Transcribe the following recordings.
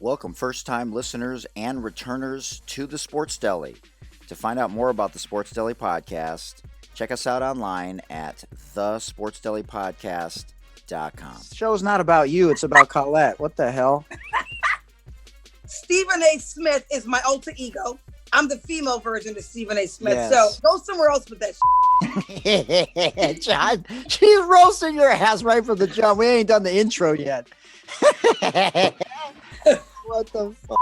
Welcome first-time listeners and returners to the Sports Deli. To find out more about the Sports Deli Podcast, check us out online at thesportsdelipodcast.com. The show's not about you, it's about Colette. What the hell? Stephen A. Smith is my alter ego. I'm the female version of Stephen A. Smith. Yes. So go somewhere else with that John, she's roasting your ass right from the jump. We ain't done the intro yet. What the fuck?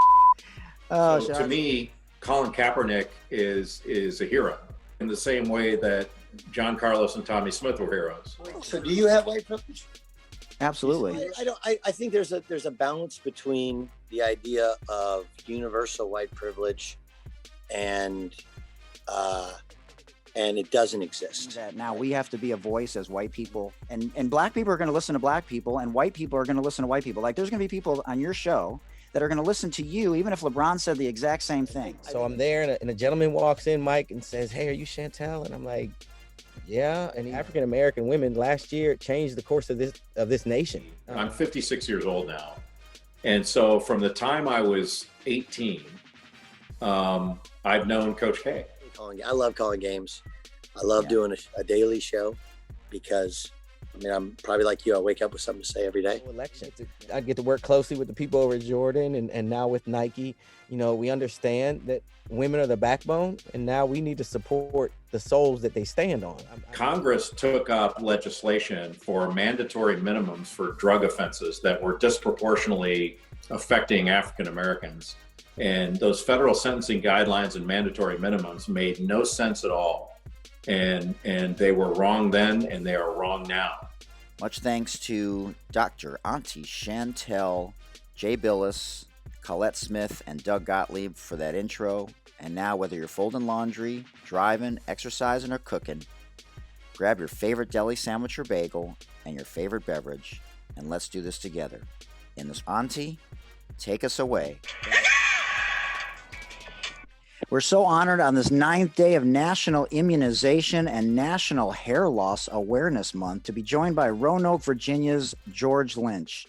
Oh, So to me, Colin Kaepernick is a hero in the same way that John Carlos and Tommy Smith were heroes. So do you have white privilege? Absolutely. I think there's a balance between the idea of universal white privilege and it doesn't exist. That now we have to be a voice as white people, and black people are going to listen to black people, and white people are going to listen to white people. Like there's going to be people on your show that are going to listen to you, even if LeBron said the exact same thing. So I'm there, and a gentleman walks in, Mike, and says, "Hey, are you Chantel?" And I'm like, "Yeah." And African American women last year changed the course of this nation. I'm 56 years old now. And so from the time I was 18, I've known Coach K. I love calling games. I love doing a daily show because, I mean, I'm probably like you. I wake up with something to say every day. Election. I get to work closely with the people over at Jordan and now with Nike. You know, we understand that women are the backbone, and now we need to support the souls that they stand on. Congress took up legislation for mandatory minimums for drug offenses that were disproportionately affecting African Americans. And those federal sentencing guidelines and mandatory minimums made no sense at all. And they were wrong then, and they are wrong now. Much thanks to Dr. Auntie Chantel, Jay Billis, Colette Smith, and Doug Gottlieb for that intro. And now, whether you're folding laundry, driving, exercising, or cooking, grab your favorite deli sandwich or bagel and your favorite beverage, and let's do this together. In this, Auntie, take us away. We're so honored on this 9th day of National Immunization and National Hair Loss Awareness Month to be joined by Roanoke, Virginia's George Lynch.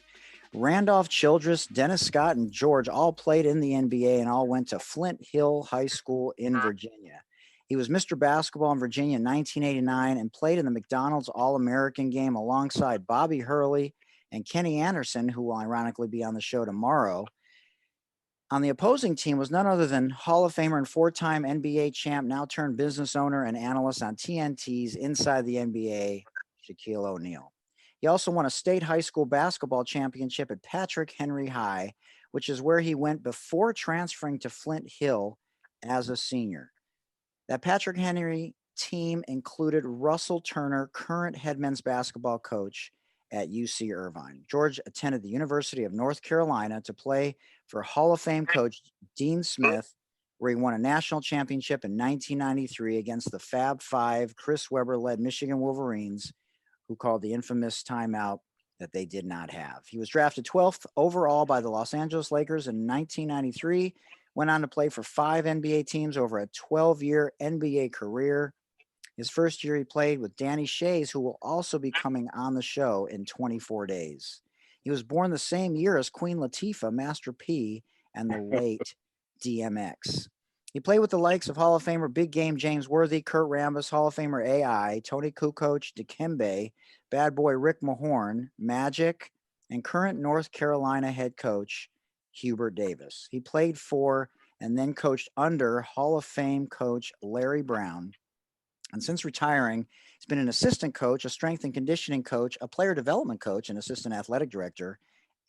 Randolph Childress, Dennis Scott, and George all played in the NBA and all went to Flint Hill High School in Virginia. He was Mr. Basketball in Virginia in 1989 and played in the McDonald's All-American game alongside Bobby Hurley and Kenny Anderson, who will ironically be on the show tomorrow. On the opposing team was none other than Hall of Famer and 4-time NBA champ, now turned business owner and analyst on TNT's Inside the NBA, Shaquille O'Neal. He also won a state high school basketball championship at Patrick Henry High, which is where he went before transferring to Flint Hill as a senior. That Patrick Henry team included Russell Turner, current head men's basketball coach at UC Irvine. George attended the University of North Carolina to play for Hall of Fame coach Dean Smith, where he won a national championship in 1993 against the Fab Five, Chris Webber-led Michigan Wolverines, who called the infamous timeout that they did not have. He was drafted 12th overall by the Los Angeles Lakers in 1993, went on to play for 5 NBA teams over a 12-year NBA career. His first year he played with Danny Shays, who will also be coming on the show in 24 days. He was born the same year as Queen Latifah, Master P, and the late DMX. He played with the likes of Hall of Famer Big Game James Worthy, Kurt Rambis, Hall of Famer AI, Tony Kukoc, Dikembe, Bad Boy Rick Mahorn, Magic, and current North Carolina head coach Hubert Davis. He played for and then coached under Hall of Fame coach Larry Brown. And since retiring, he's been an assistant coach, a strength and conditioning coach, a player development coach, an assistant athletic director,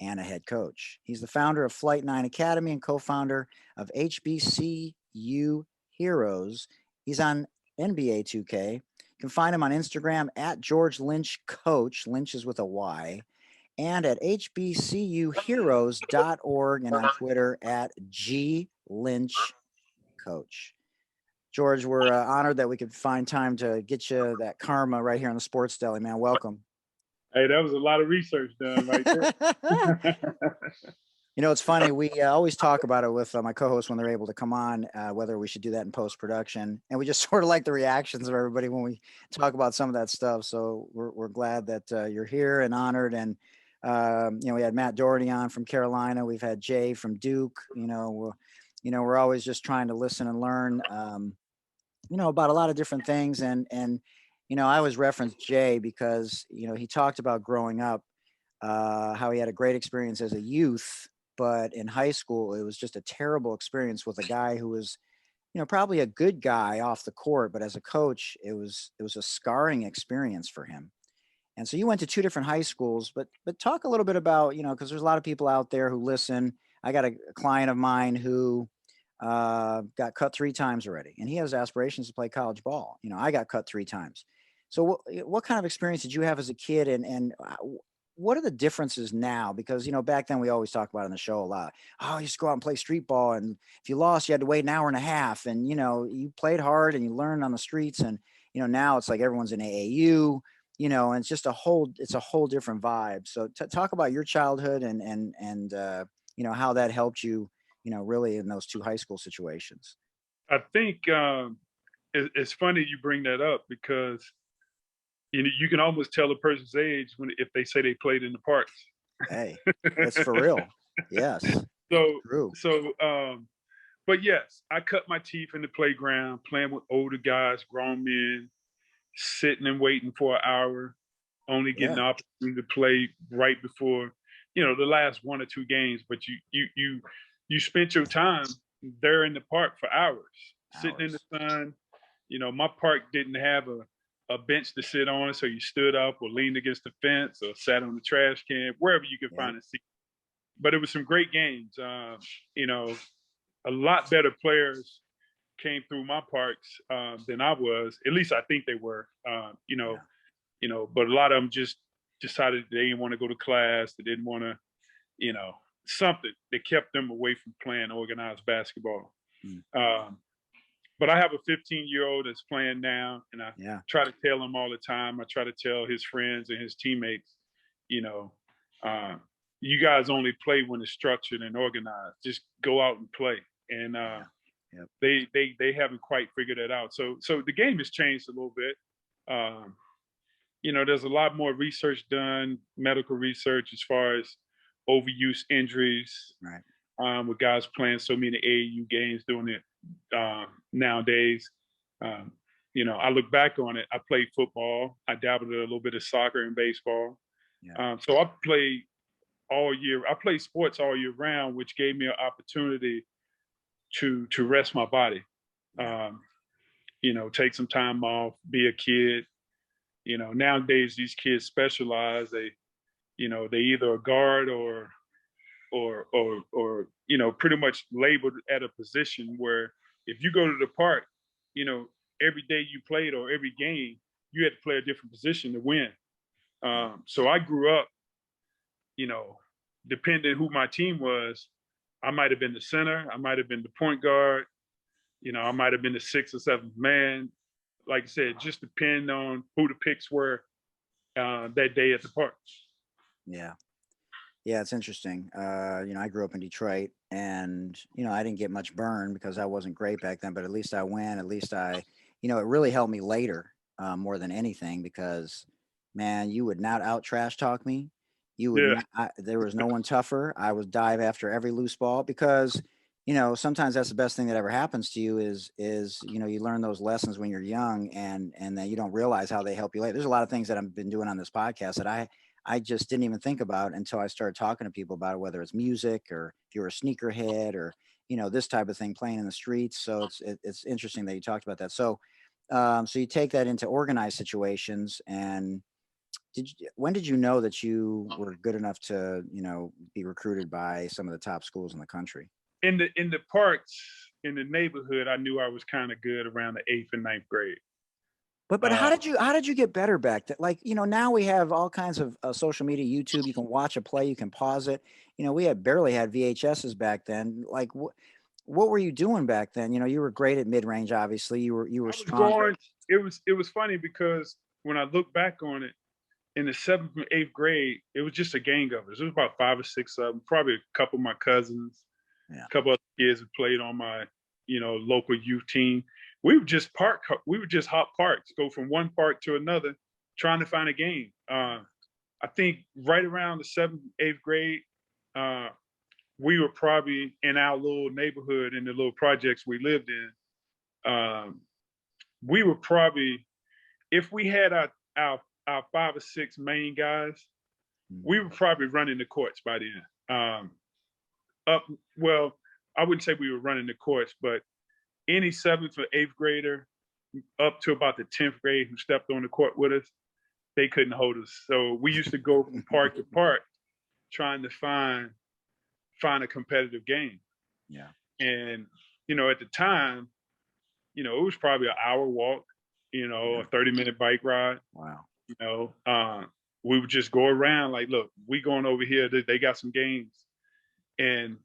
and a head coach. He's the founder of Flight 9 Academy and co-founder of HBCU Heroes. He's on NBA 2K. You can find him on Instagram at George Lynch Coach. Lynch is with a Y. And at hbcuheroes.org and on Twitter at G Lynch Coach. George, we're honored that we could find time to get you that karma right here on the Sports Deli, man. Welcome. Hey, that was a lot of research done right there. You know, it's funny. We always talk about it with my co-hosts when they're able to come on, whether we should do that in post-production. And we just sort of like the reactions of everybody when we talk about some of that stuff. So we're glad that you're here and honored. And We had Matt Doherty on from Carolina. We've had Jay from Duke. We're always just trying to listen and learn, about a lot of different things. And I always reference Jay because, he talked about growing up, how he had a great experience as a youth, but in high school, it was just a terrible experience with a guy who was, probably a good guy off the court, but as a coach, it was a scarring experience for him. And so you went to two different high schools, but talk a little bit about, because there's a lot of people out there who listen. I got a client of mine who got cut 3 times already, and he has aspirations to play college ball. I got cut 3 times. So what kind of experience did you have as a kid, and what are the differences now? Because, back then we always talk about it on the show a lot. Oh, you used to go out and play street ball, and if you lost, you had to wait an hour and a half, and, you played hard and you learned on the streets. And, now it's like everyone's in AAU, and it's just a whole different vibe. So talk about your childhood and how that helped you, really in those 2 high school situations. I think it's funny you bring that up because you can almost tell a person's age if they say they played in the parks. Hey, that's for real. Yes. So true. But yes, I cut my teeth in the playground, playing with older guys, grown men, sitting and waiting for an hour, only getting the opportunity to play right before, the last 1 or 2 games. But you spent your time there in the park for hours, sitting in the sun. My park didn't have a bench to sit on, so you stood up or leaned against the fence or sat on the trash can, wherever you could find a seat. But it was some great games. A lot better players came through my parks than I was. At least I think they were. But a lot of them just decided they didn't want to go to class. They didn't want to, something that kept them away from playing organized basketball. But I have a 15-year-old that's playing now, and I try to tell him all the time. I try to tell his friends and his teammates, you guys only play when it's structured and organized. Just go out and play. And they haven't quite figured it out. So the game has changed a little bit. There's a lot more research done, medical research as far as overuse injuries. Right. With guys playing so many AAU games doing it nowadays. I look back on it. I played football. I dabbled in a little bit of soccer and baseball. So I played all year. I played sports all year round, which gave me an opportunity to rest my body. Take some time off, be a kid. Nowadays these kids specialize. They either a guard or pretty much labeled at a position where if you go to the park, every day you played or every game, you had to play a different position to win. So I grew up, depending who my team was, I might have been the center, I might have been the point guard, I might have been the 6th or 7th man. Like I said, just depend on who the picks were that day at the park. Yeah, it's interesting. I grew up in Detroit, and I didn't get much burn because I wasn't great back then. But at least I win. At least it really helped me later more than anything because, man, you would not out trash talk me. You would not, there was no one tougher. I would dive after every loose ball because, sometimes that's the best thing that ever happens to you is you learn those lessons when you're young and that you don't realize how they help you later. There's a lot of things that I've been doing on this podcast that I just didn't even think about until I started talking to people about it, whether it's music or if you're a sneakerhead or, this type of thing playing in the streets. So it's interesting that you talked about that. So you take that into organized situations. And when did you know that you were good enough to, be recruited by some of the top schools in the country? In the parks, in the neighborhood, I knew I was kind of good around the 8th and 9th grade. But how did you get better back then? Like, now we have all kinds of social media, YouTube. You can watch a play, you can pause it. We barely had VHSs back then. Like, what were you doing back then? You were great at mid range. Obviously, you were strong. It was funny because when I look back on it, in the 7th and 8th grade, it was just a gang of us. It was about 5 or 6 of them. Probably a couple of my cousins, a couple of kids who played on my local youth team. We would just hop parks, go from one park to another, trying to find a game. I think right around the 7th, 8th grade, we were probably in our little neighborhood in the little projects we lived in. We were probably, if we had our 5 or 6 main guys, we were probably running the courts by then. Well, I wouldn't say we were running the courts, but any 7th or 8th grader up to about the 10th grade who stepped on the court with us, they couldn't hold us. So we used to go from park to park trying to find a competitive game. Yeah. And, at the time, it was probably an hour walk, a 30-minute bike ride. Wow. We would just go around like, look, we going over here, they got some games, and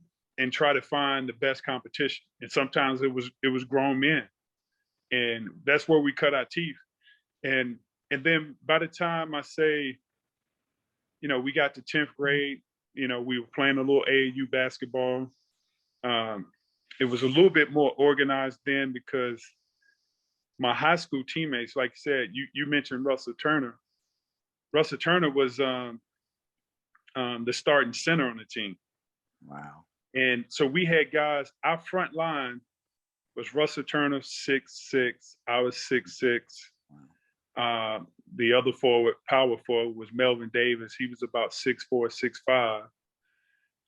try to find the best competition. And sometimes it was grown men. And that's where we cut our teeth. And then by the time I say, we got to 10th grade, we were playing a little AAU basketball. It was a little bit more organized then because my high school teammates, like you said, you mentioned Russell Turner. Russell Turner was the starting center on the team. Wow. And so we had guys, our front line was Russell Turner, 6'6". I was 6'6". Wow. The other power forward was Melvin Davis. He was about 6'4", 6'5".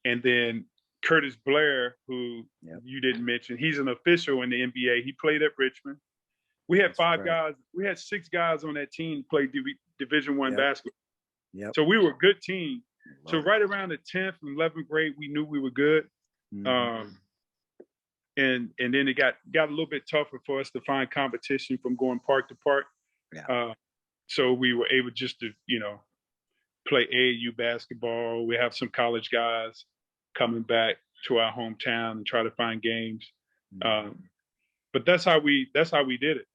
And then Curtis Blair, who you didn't mention, he's an official in the NBA. He played at Richmond. We had 5 guys. We had 6 guys on that team play Division I basketball. Yep. So we were a good team. So right around the 10th and 11th grade, we knew we were good. And then it got a little bit tougher for us to find competition from going park to park. Yeah. So we were able just to, play AAU basketball. We have some college guys coming back to our hometown and try to find games. But that's how we did it.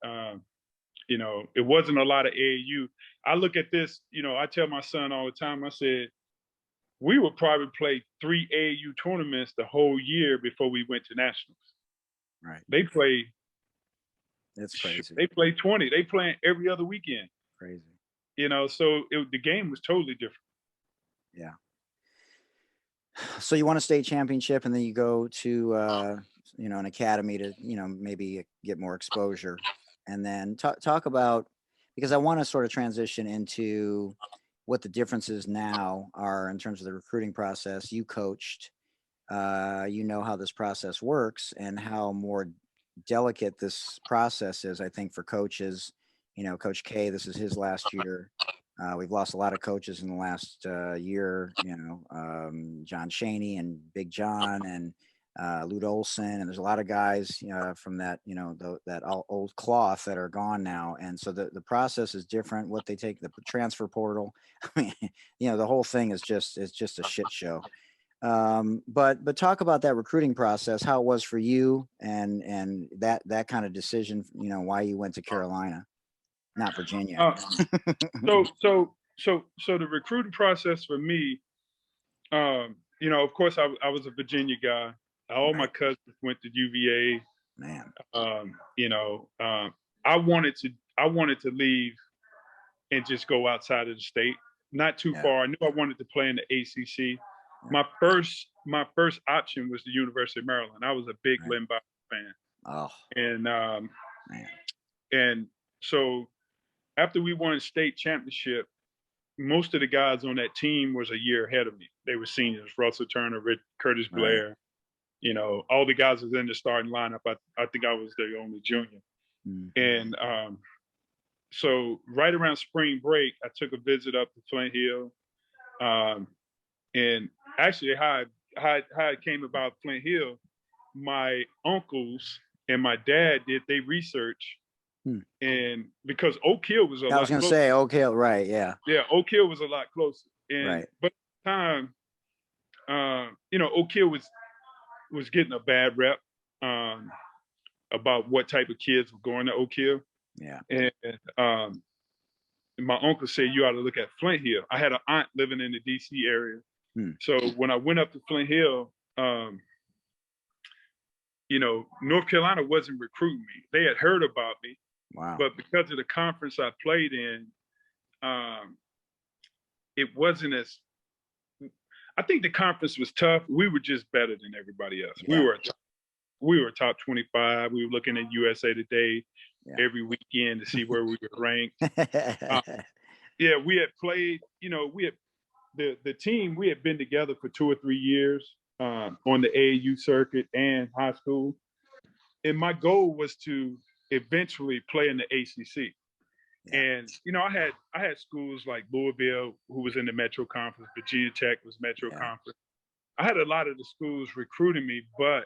It wasn't a lot of AAU. I look at this, I tell my son all the time, I said, we would probably play 3 AAU tournaments the whole year before we went to nationals. Right. They play. That's crazy. They play 20. They playing every other weekend. Crazy. So the game was totally different. Yeah. So you won a state championship, and then you go to an academy to maybe get more exposure, and then talk about, because I want to sort of transition into what the differences now are in terms of the recruiting process. You coached, how this process works and how more delicate this process is, I think, for coaches. Coach K, this is his last year. We've lost a lot of coaches in the last year, John Shaney and Big John and Lute Olson. And there's a lot of guys from that, that old cloth that are gone now. And so the process is different. What they take, the transfer portal, I mean, the whole thing is just a shit show. But talk about that recruiting process, how it was for you and that kind of decision, why you went to Carolina, not Virginia. So the recruiting process for me, of course I was a Virginia guy. All my cousins went to UVA. Man. I wanted to leave and just go outside of the state, not too far. I knew I wanted to play in the ACC. My first option was the University of Maryland. I was a big Lynn Bowers fan. Oh. And so after we won state championship, most of the guys on that team was a year ahead of me. They were seniors: Russell Turner, Curtis Blair. All the guys was in the starting lineup. I think I was the only junior. And so right around spring break, I took a visit up to Flint Hill. And actually how it came about Flint Hill, my uncles and my dad did their research. And because Oak Hill was I was going to say Oak Hill, right? Yeah. Yeah, Oak Hill was a lot closer. And but at the time, Oak Hill was getting a bad rep about what type of kids were going to Oak Hill. Yeah. And my uncle said, you ought to look at Flint Hill. I had an aunt living in the DC area. So when I went up to Flint Hill, North Carolina wasn't recruiting me. They had heard about me. Wow. But because of the conference I played in, it wasn't as. I think the conference was tough. We were just better than everybody else. Yeah. We were top 25. We were looking at USA Today every weekend to see where we were ranked. Yeah, we had played. We had the team. We had been together for 2 or 3 years on the AAU circuit and high school. And my goal was to eventually play in the ACC. Yeah. And I had schools like Louisville, who was in the Metro Conference. Virginia Tech was Metro Conference. I had a lot of the schools recruiting me, but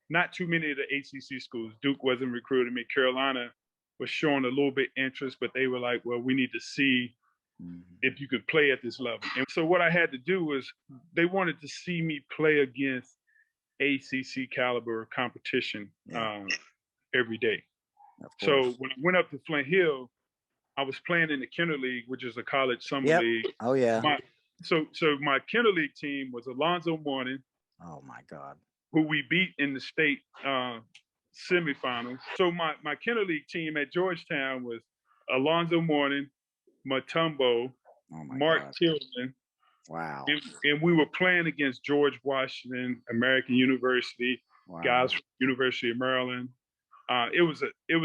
not too many of the ACC schools. Duke wasn't recruiting me. Carolina was showing a little bit interest, but they were like, "Well, we need to see if you could play at this level." And so what I had to do was they wanted to see me play against ACC caliber competition every day. So when I went up to Flint Hill, I was playing in the Kinder League, which is a college summer league. Oh yeah. So my Kinder League team was Alonzo Mourning. Oh my God. Who we beat in the state semifinals. So my Kinder League team at Georgetown was Alonzo Mourning, Mutombo, Mark Tillman. Wow. And we were playing against George Washington, American University, guys from University of Maryland. It was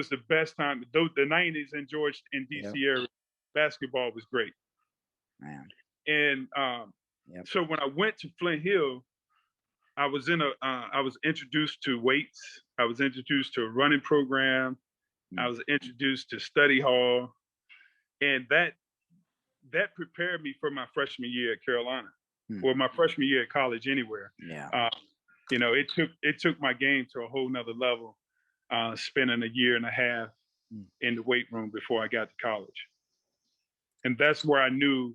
the best time. The 90s in DC area, basketball was great. Man. And so when I went to Flint Hill, I was introduced to weights. I was introduced to a running program. I was introduced to study hall, and that prepared me for my freshman year at Carolina, or my freshman year at college anywhere. Yeah. It took my game to a whole nother level. Spending a year and a half in the weight room before I got to college. And that's where I knew,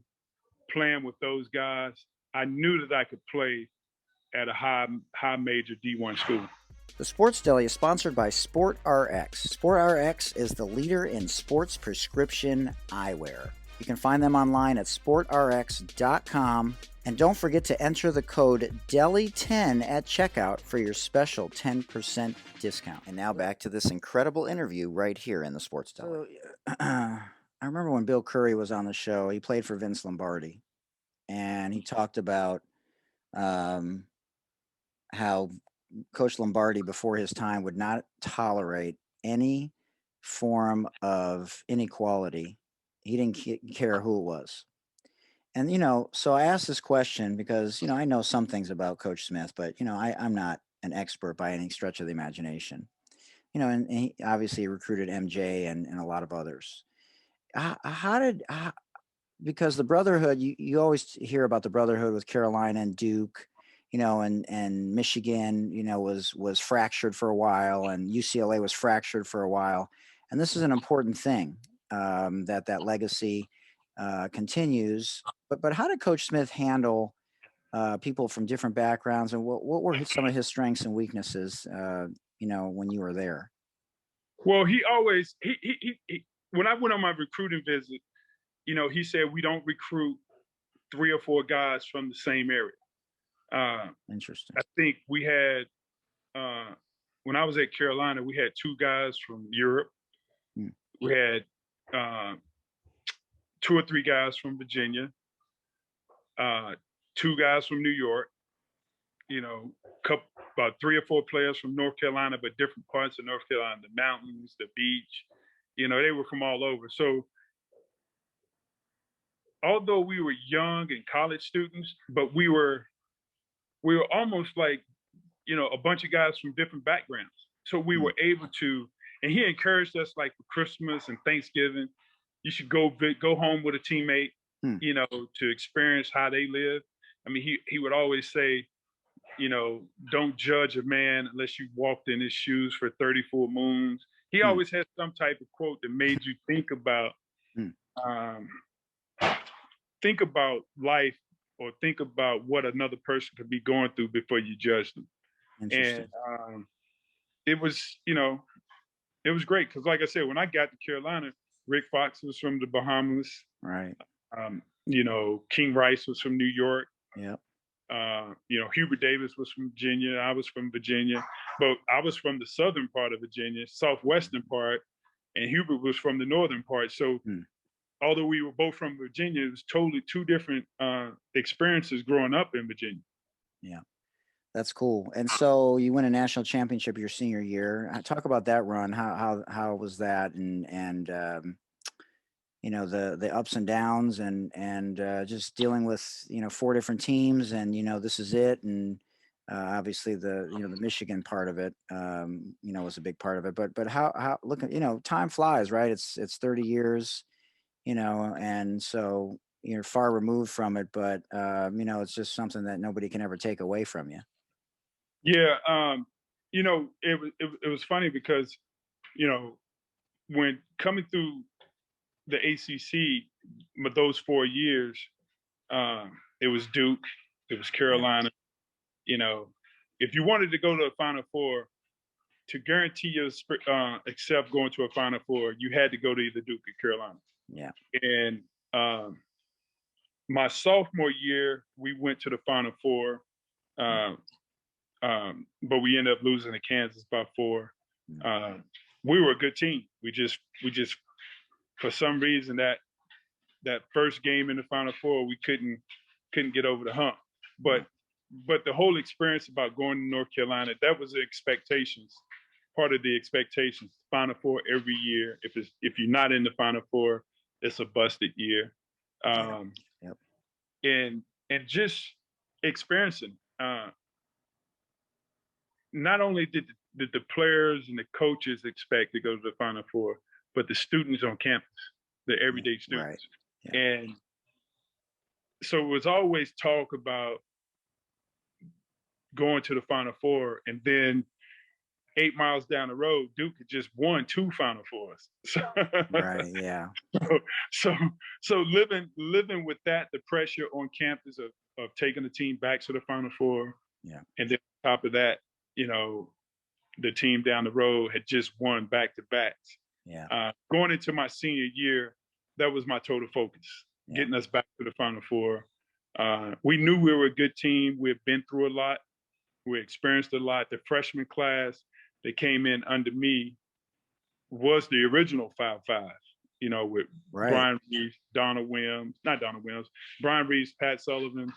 playing with those guys, I knew that I could play at a high major D1 school. The Sports Deli is sponsored by SportRx. SportRx is the leader in sports prescription eyewear. You can find them online at sportrx.com. And don't forget to enter the code DELI10 at checkout for your special 10% discount. And now back to this incredible interview right here in the Sports Deli. So, I remember when Bill Curry was on the show, he played for Vince Lombardi. And he talked about how Coach Lombardi, before his time, would not tolerate any form of inequality. He didn't care who it was. And, so I asked this question because, I know some things about Coach Smith, but, I'm not an expert by any stretch of the imagination. And he obviously recruited MJ and a lot of others. Because the brotherhood, you always hear about the brotherhood with Carolina and Duke, and Michigan, was fractured for a while, and UCLA was fractured for a while. And this is an important thing, that legacy continues. But how did Coach Smith handle people from different backgrounds, and what were some of his strengths and weaknesses, when you were there? Well, he always, he when I went on my recruiting visit, he said, we don't recruit 3 or 4 guys from the same area. Interesting. I think we had, when I was at Carolina, we had 2 guys from Europe. We had 2 or 3 guys from Virginia, 2 guys from New York, about 3 or 4 players from North Carolina, but different parts of North Carolina, the mountains, the beach, they were from all over. So although we were young and college students, but we were almost like, a bunch of guys from different backgrounds. So we were able to, and he encouraged us, like for Christmas and Thanksgiving, you should go home with a teammate, to experience how they live. I mean, he would always say, don't judge a man unless you walked in his shoes for 34 moons. He always had some type of quote that made you think about life, or think about what another person could be going through before you judge them. And it was, it was great because, like I said, when I got to Carolina, Rick Fox was from the Bahamas. Right. King Rice was from New York. Yep. Hubert Davis was from Virginia. I was from Virginia, but I was from the southern part of Virginia, southwestern part, and Hubert was from the northern part. So although we were both from Virginia, it was totally two different experiences growing up in Virginia. Yeah, that's cool. And so you win a national championship your senior year. Talk about that run. How was that? And you know, the ups and downs and just dealing with, you know, 4 different teams and, you know, this is it. And obviously the, you know, the Michigan part of it, you know, was a big part of it. But how look at, you know, time flies, right? It's 30 years, you know, and so you're far removed from it, but you know, it's just something that nobody can ever take away from you. Yeah, you know, it was funny because, you know, when coming through the ACC, those 4 years, it was Duke, it was Carolina. You know, if you wanted to go to a Final Four, to guarantee yourself going to a Final Four, you had to go to either Duke or Carolina. Yeah. And my sophomore year, we went to the Final Four, but we ended up losing to Kansas by 4. We were a good team. We just for some reason that first game in the Final Four, we couldn't get over the hump. But the whole experience about going to North Carolina, that was the expectations. Part of the expectations. Final Four every year. If you're not in the Final Four, it's a busted year. And just experiencing. Not only did the players and the coaches expect to go to the Final Four, but the students on campus, the everyday students. Right. Yeah. And so it was always talk about going to the Final Four, and then 8 miles down the road, Duke had just won 2 Final Fours. Right. Yeah. So living with that, the pressure on campus of taking the team back to the Final Four. Yeah. And then on top of that, you know, the team down the road had just won back-to-backs. Yeah. Going into my senior year, that was my total focus, getting us back to the Final Four. We knew we were a good team. We had been through a lot. We experienced a lot. The freshman class that came in under me was the original 5-5, you know, with Brian Reeves, Brian Reeves, Pat Sullivan,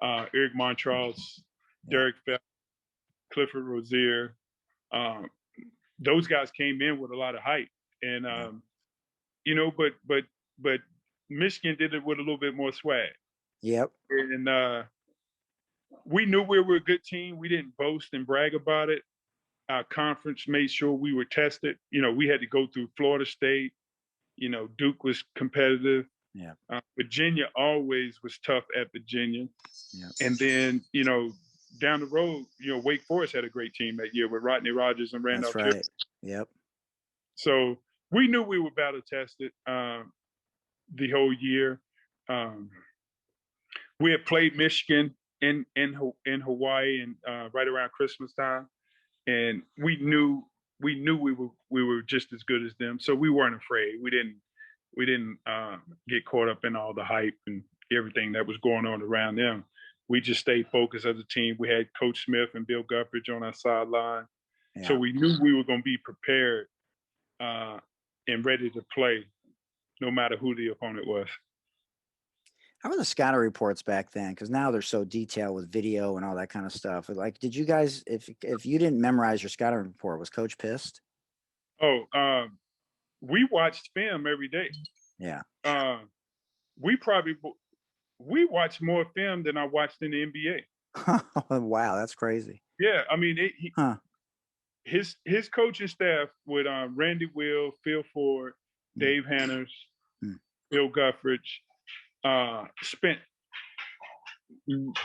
Eric Montrose, Derek Fell, Clifford Rozier. Those guys came in with a lot of hype. And, you know, but Michigan did it with a little bit more swag. Yep. And we knew we were a good team. We didn't boast and brag about it. Our conference made sure we were tested. You know, we had to go through Florida State. You know, Duke was competitive. Yeah. Virginia always was tough at Virginia. Yeah. And then, you know, down the road, you know, Wake Forest had a great team that year with Rodney Rogers and Randolph. That's right. Yep. So we knew we were battle tested the whole year. We had played Michigan in Hawaii and right around Christmas time, and we knew we were just as good as them. So we weren't afraid. We didn't get caught up in all the hype and everything that was going on around them. We just stayed focused as a team. We had Coach Smith and Bill Guthridge on our sideline. Yeah. So we knew we were going to be prepared and ready to play no matter who the opponent was. How were the scouting reports back then? Because now they're so detailed with video and all that kind of stuff. Like, did you guys, if you didn't memorize your scouting report, was Coach pissed? Oh, we watched film every day. Yeah. We watched more film than I watched in the NBA. Wow, that's crazy. Yeah, I mean, his coaching staff with Randy Will, Phil Ford, Dave Hanners, Bill Guthridge, spent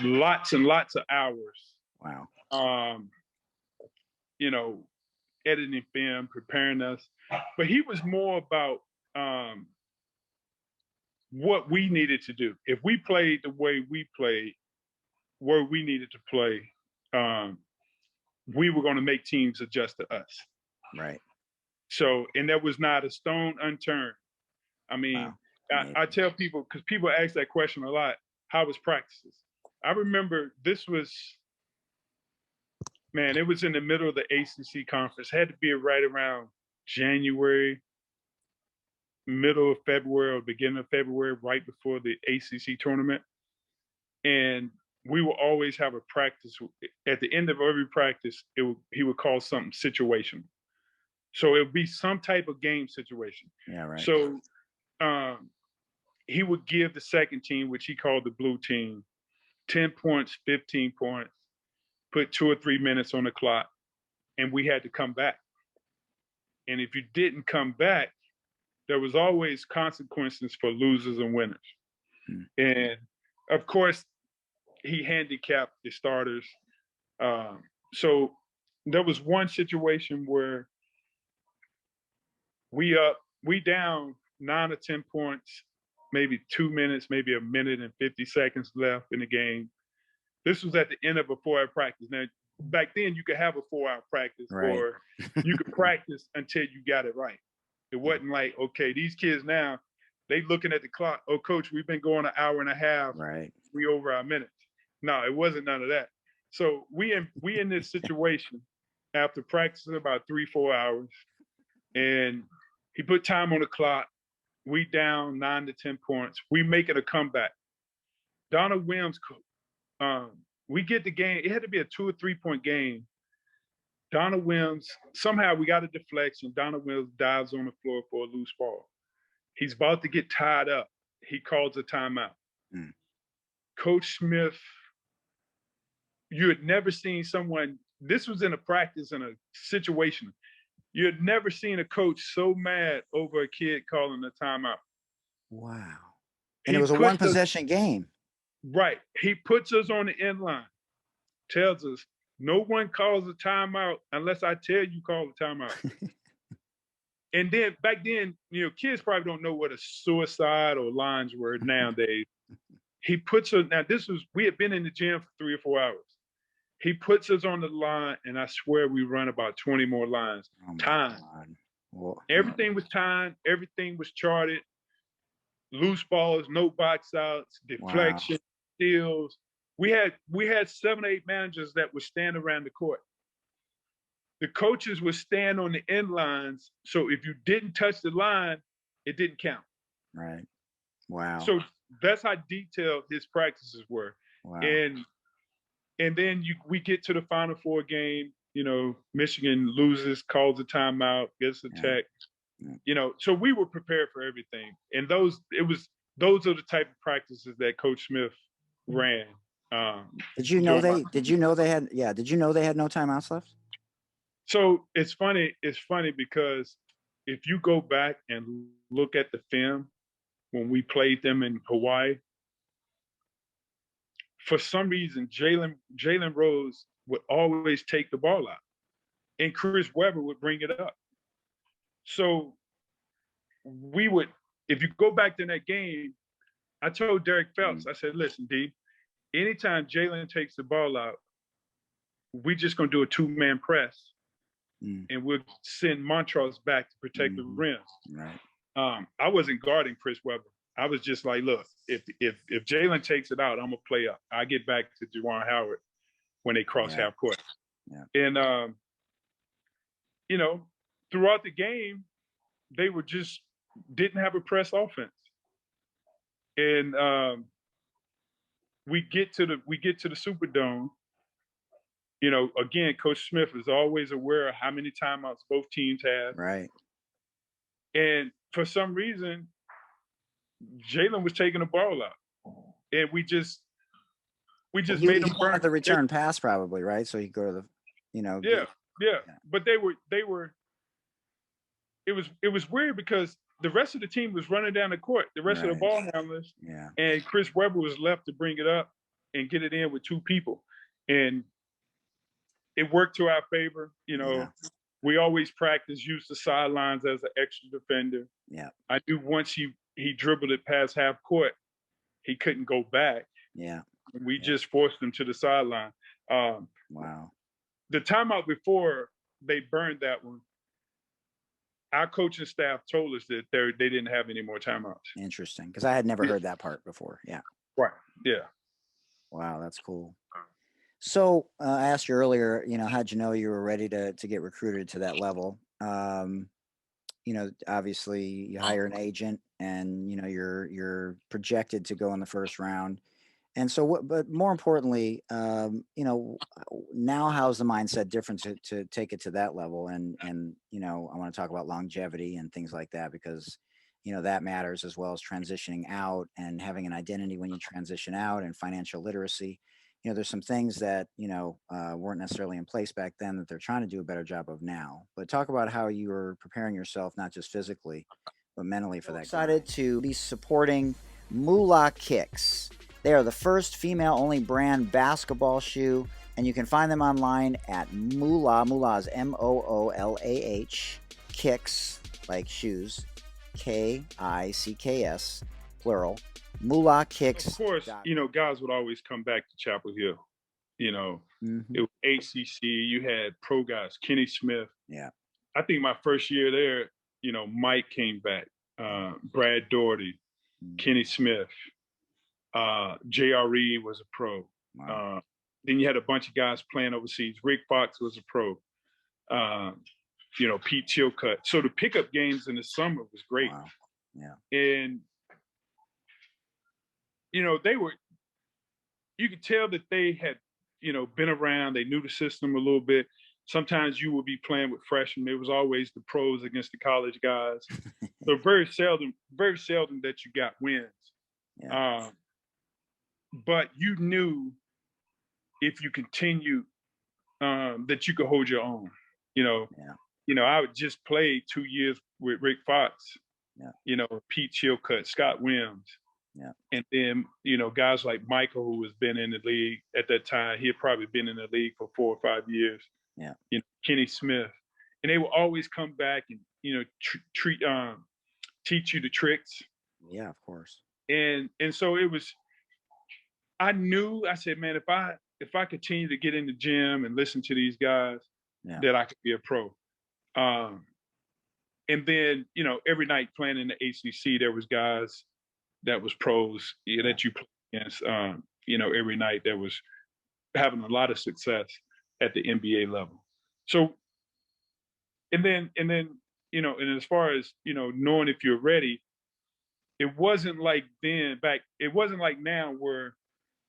lots and lots of hours. Wow. You know, editing film, preparing us. But he was more about what we needed to do. If we played the way we played, where we needed to play, we were going to make teams adjust to us. Right. So, and there was not a stone unturned. I mean, wow. I tell people, because people ask that question a lot, how was practices? I remember it was in the middle of the ACC conference. Had to be right around January. middle of February or beginning of February, right before the ACC tournament. And we will always have a practice. At the end of every practice, he would call something situational. So it would be some type of game situation. Yeah, right. So he would give the second team, which he called the blue team, 10 points, 15 points, put 2 or 3 minutes on the clock, and we had to come back. And if you didn't come back, there was always consequences for losers and winners. And of course, he handicapped the starters. So there was one situation where we down 9 or 10 points, maybe 2 minutes, maybe a minute and 50 seconds left in the game. This was at the end of a 4-hour practice. Now, back then you could have a 4-hour practice, right, or you could practice until you got it right. It wasn't like, okay, these kids now, they looking at the clock. Oh, coach, we've been going an hour and a half. Right. We over our minutes. No, it wasn't none of that. So we in this situation after practicing about 3-4 hours, and he put time on the clock. We down 9 to 10 points. We make it a comeback. Donald Williams, we get the game. It had to be a 2 or 3 point game. Donald Williams, somehow we got a deflection. Donald Williams dives on the floor for a loose ball. He's about to get tied up. He calls a timeout. Coach Smith, you had never seen someone, this was in a practice, in a situation. You had never seen a coach so mad over a kid calling a timeout. Wow. And it was a one-possession game. Right. He puts us on the end line, tells us, no one calls a timeout unless I tell you call a timeout. And then back then, kids probably don't know what a suicide or lines were nowadays. He puts us, now we had been in the gym for 3 or 4 hours. He puts us on the line, and I swear we run about 20 more lines. Time. Everything was timed. Everything was charted. Loose balls, no box outs, deflection, steals. We had 7 or 8 managers that would stand around the court. The coaches would stand on the end lines, so if you didn't touch the line, it didn't count. Right. Wow. So that's how detailed his practices were. Wow. And then we get to the Final Four game. Michigan loses, calls a timeout, gets a tech. So we were prepared for everything. And those are the type of practices that Coach Smith ran. Did you know they had no timeouts left? So it's funny because if you go back and look at the film when we played them in Hawaii, for some reason Jalen Rose would always take the ball out, and Chris Webber would bring it up. So if you go back to that game, I told Derek Phelps, I said, listen, D, anytime Jalen takes the ball out, we just gonna do a 2-man press, and we'll send Montrose back to protect the rims. Right. I wasn't guarding Chris Webber. I was just like, look, if Jalen takes it out, I'm gonna play up. I get back to Juwan Howard when they cross half court. Yeah. And throughout the game, they were just didn't have a press offense. And we get to the Superdome. Again, Coach Smith is always aware of how many timeouts both teams have. Right. And for some reason, Jalen was taking the ball out, and we just made him burn the return pass, probably, right? So you go to the, Yeah. But they were. It was weird because the rest of the team was running down the court. The rest of the ball handlers. Yeah. And Chris Webber was left to bring it up and get it in with 2 people, and it worked to our favor. We always practice use the sidelines as an extra defender. Yeah. I knew once he dribbled it past half court, he couldn't go back. Yeah. We just forced him to the sideline. Wow. The timeout before they burned that one, our coaching staff told us that they didn't have any more timeouts. Interesting, because I had never heard that part before. Yeah. Right. Yeah. Wow, that's cool. So I asked you earlier, how'd you know you were ready to get recruited to that level? obviously you hire an agent, and you're projected to go in the first round. And so, but more importantly, now how's the mindset different to take it to that level? And I want to talk about longevity and things like that, because that matters, as well as transitioning out and having an identity when you transition out, and financial literacy. There's some things that weren't necessarily in place back then that they're trying to do a better job of now. But talk about how you were preparing yourself, not just physically, but mentally for that. Excited to be supporting Moolah Kicks. They are the first female-only brand basketball shoe, and you can find them online at Moolah. Moolah is Moolah, Kicks, like shoes, Kicks, plural. Moolah Kicks. Of course, guys would always come back to Chapel Hill. Mm-hmm. It was ACC. You had pro guys, Kenny Smith. Yeah. I think my first year there, Mike came back, Brad Doherty, Kenny Smith. JRE was a pro. Wow. Then you had a bunch of guys playing overseas. Rick Fox was a pro. Pete Chilcutt. So the pickup games in the summer was great. Wow. Yeah. And you could tell that they had, been around. They knew the system a little bit. Sometimes you would be playing with freshmen. It was always the pros against the college guys. So very seldom that you got wins. Yeah. But you knew if you continue that you could hold your own. I would just play 2 years with Rick Fox. Yeah. Pete Chilcutt, Scott Williams. Yeah. And then, guys like Michael, who has been in the league at that time. He had probably been in the league for 4 or 5 years. Yeah. Kenny Smith. And they will always come back and, teach you the tricks. Yeah, of course. And so it was, I said, man, if I continue to get in the gym and listen to these guys, that I could be a pro. And then, every night playing in the ACC, there was guys that was pros that you play against, every night that was having a lot of success at the NBA level. So, and then, and as far as, knowing if you're ready, it wasn't like it wasn't like now where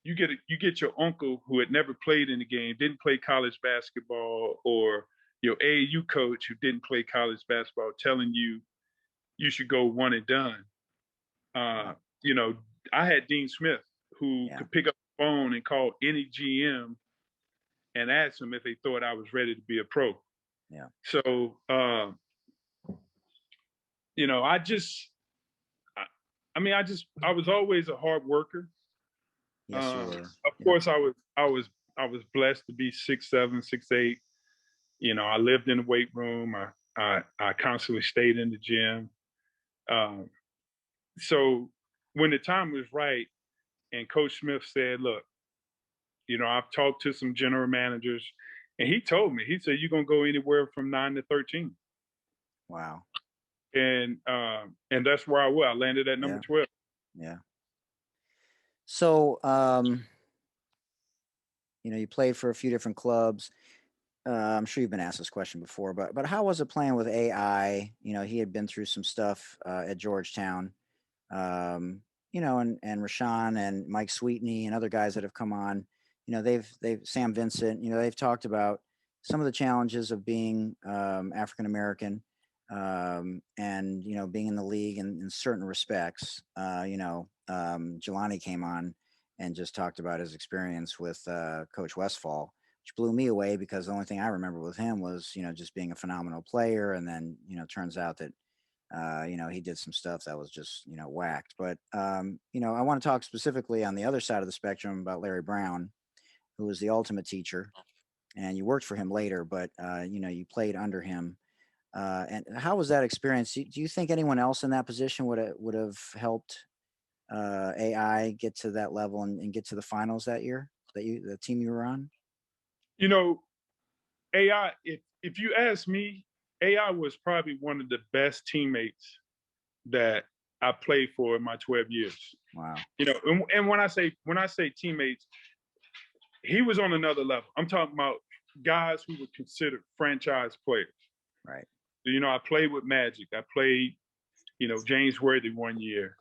you get your uncle who had never played in the game, didn't play college basketball, or your AAU coach who didn't play college basketball telling you should go one and done. I had Dean Smith who could pick up the phone and call any GM and ask them if they thought I was ready to be a pro. Yeah. So, I was always a hard worker. Yes, you were. Of course, I was blessed to be 6'7", 6'8". I lived in the weight room. I constantly stayed in the gym. So when the time was right, and Coach Smith said, "Look, I've talked to some general managers," and he told me, he said, "You're gonna go anywhere from 9 to 13." Wow. And that's where I was. I landed at number 12. Yeah. So, you played for a few different clubs. I'm sure you've been asked this question before, but how was it playing with AI? He had been through some stuff at Georgetown, and Rashawn and Mike Sweetney and other guys that have come on. They've Sam Vincent. They've talked about some of the challenges of being African American, and being in the league in certain respects. Jelani came on and just talked about his experience with Coach Westfall, which blew me away, because the only thing I remember with him was, just being a phenomenal player. And then, turns out that, he did some stuff that was just, whacked. But, I want to talk specifically on the other side of the spectrum about Larry Brown, who was the ultimate teacher, and you worked for him later, but, you played under him. And how was that experience? Do you think anyone else in that position would have helped AI get to that level and get to the finals that year, the team you were on? AI, if you ask me, AI was probably one of the best teammates that I played for in my 12 years. Wow. And when I say teammates, he was on another level. I'm talking about guys who were considered franchise players. Right. You know, I played with Magic. I played, you know, James Worthy one year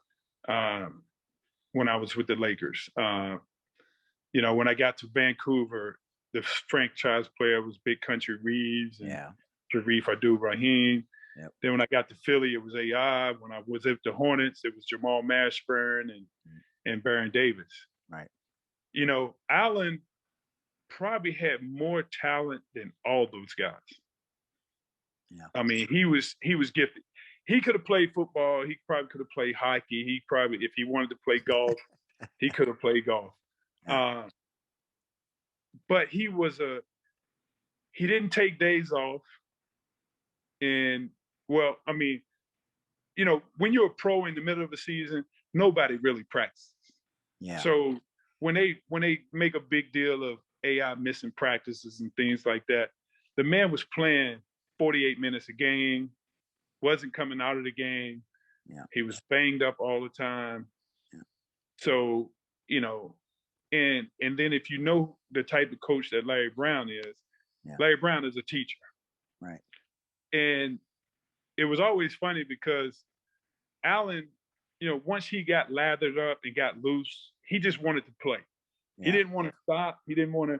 when I was with the Lakers. You know, when I got to Vancouver, the franchise player was Big Country Reeves and Sharif Abdul-Rahim. Yep. Then when I got to Philly, it was AI. When I was at the Hornets, it was Jamal Mashburn and Baron Davis. Right. You know, Allen probably had more talent than all those guys. Yeah. I mean, he was gifted. He could have played football. He probably could have played hockey. He probably, if he wanted to play golf, he could have played golf. Yeah. But he didn't take days off. And well, I mean, you know, when you're a pro in the middle of the season, nobody really practices. Yeah. So when they make a big deal of AI missing practices and things like that, the man was playing 48 minutes a game, wasn't coming out of the game. Yeah. He was banged up all the time. Yeah. So, you know, and then if you know the type of coach that Larry Brown is, Larry Brown is a teacher. Right. And it was always funny because Allen, you know, once he got lathered up and got loose, he just wanted to play. Yeah. He didn't want to stop. He didn't want to,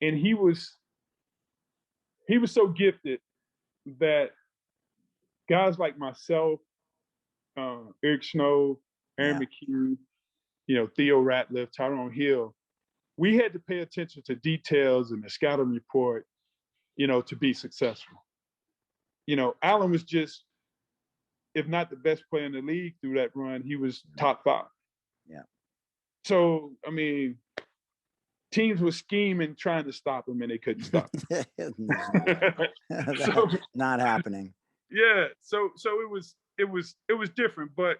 and he was so gifted that guys like myself, Eric Snow, Aaron McHugh, you know, Theo Ratliff, Tyrone Hill, we had to pay attention to details in the scouting report, you know, to be successful. You know, Allen was just, if not the best player in the league through that run, he was top 5. Yeah. So, I mean, teams were scheming, trying to stop him, and they couldn't stop him. Not happening. Yeah. So it was different, but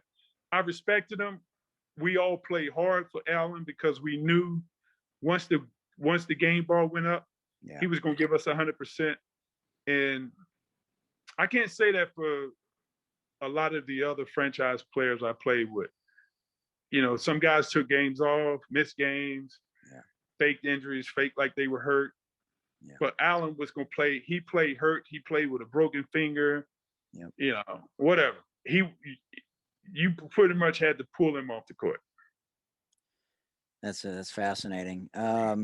I respected him. We all played hard for Allen because we knew once the game ball went up, he was going to give us 100%. And I can't say that for a lot of the other franchise players I played with. You know, some guys took games off, missed games, faked injuries, faked like they were hurt. Yeah. But Allen was going to play. He played hurt. He played with a broken finger. Yep. You know, whatever. You pretty much had to pull him off the court. That's fascinating. How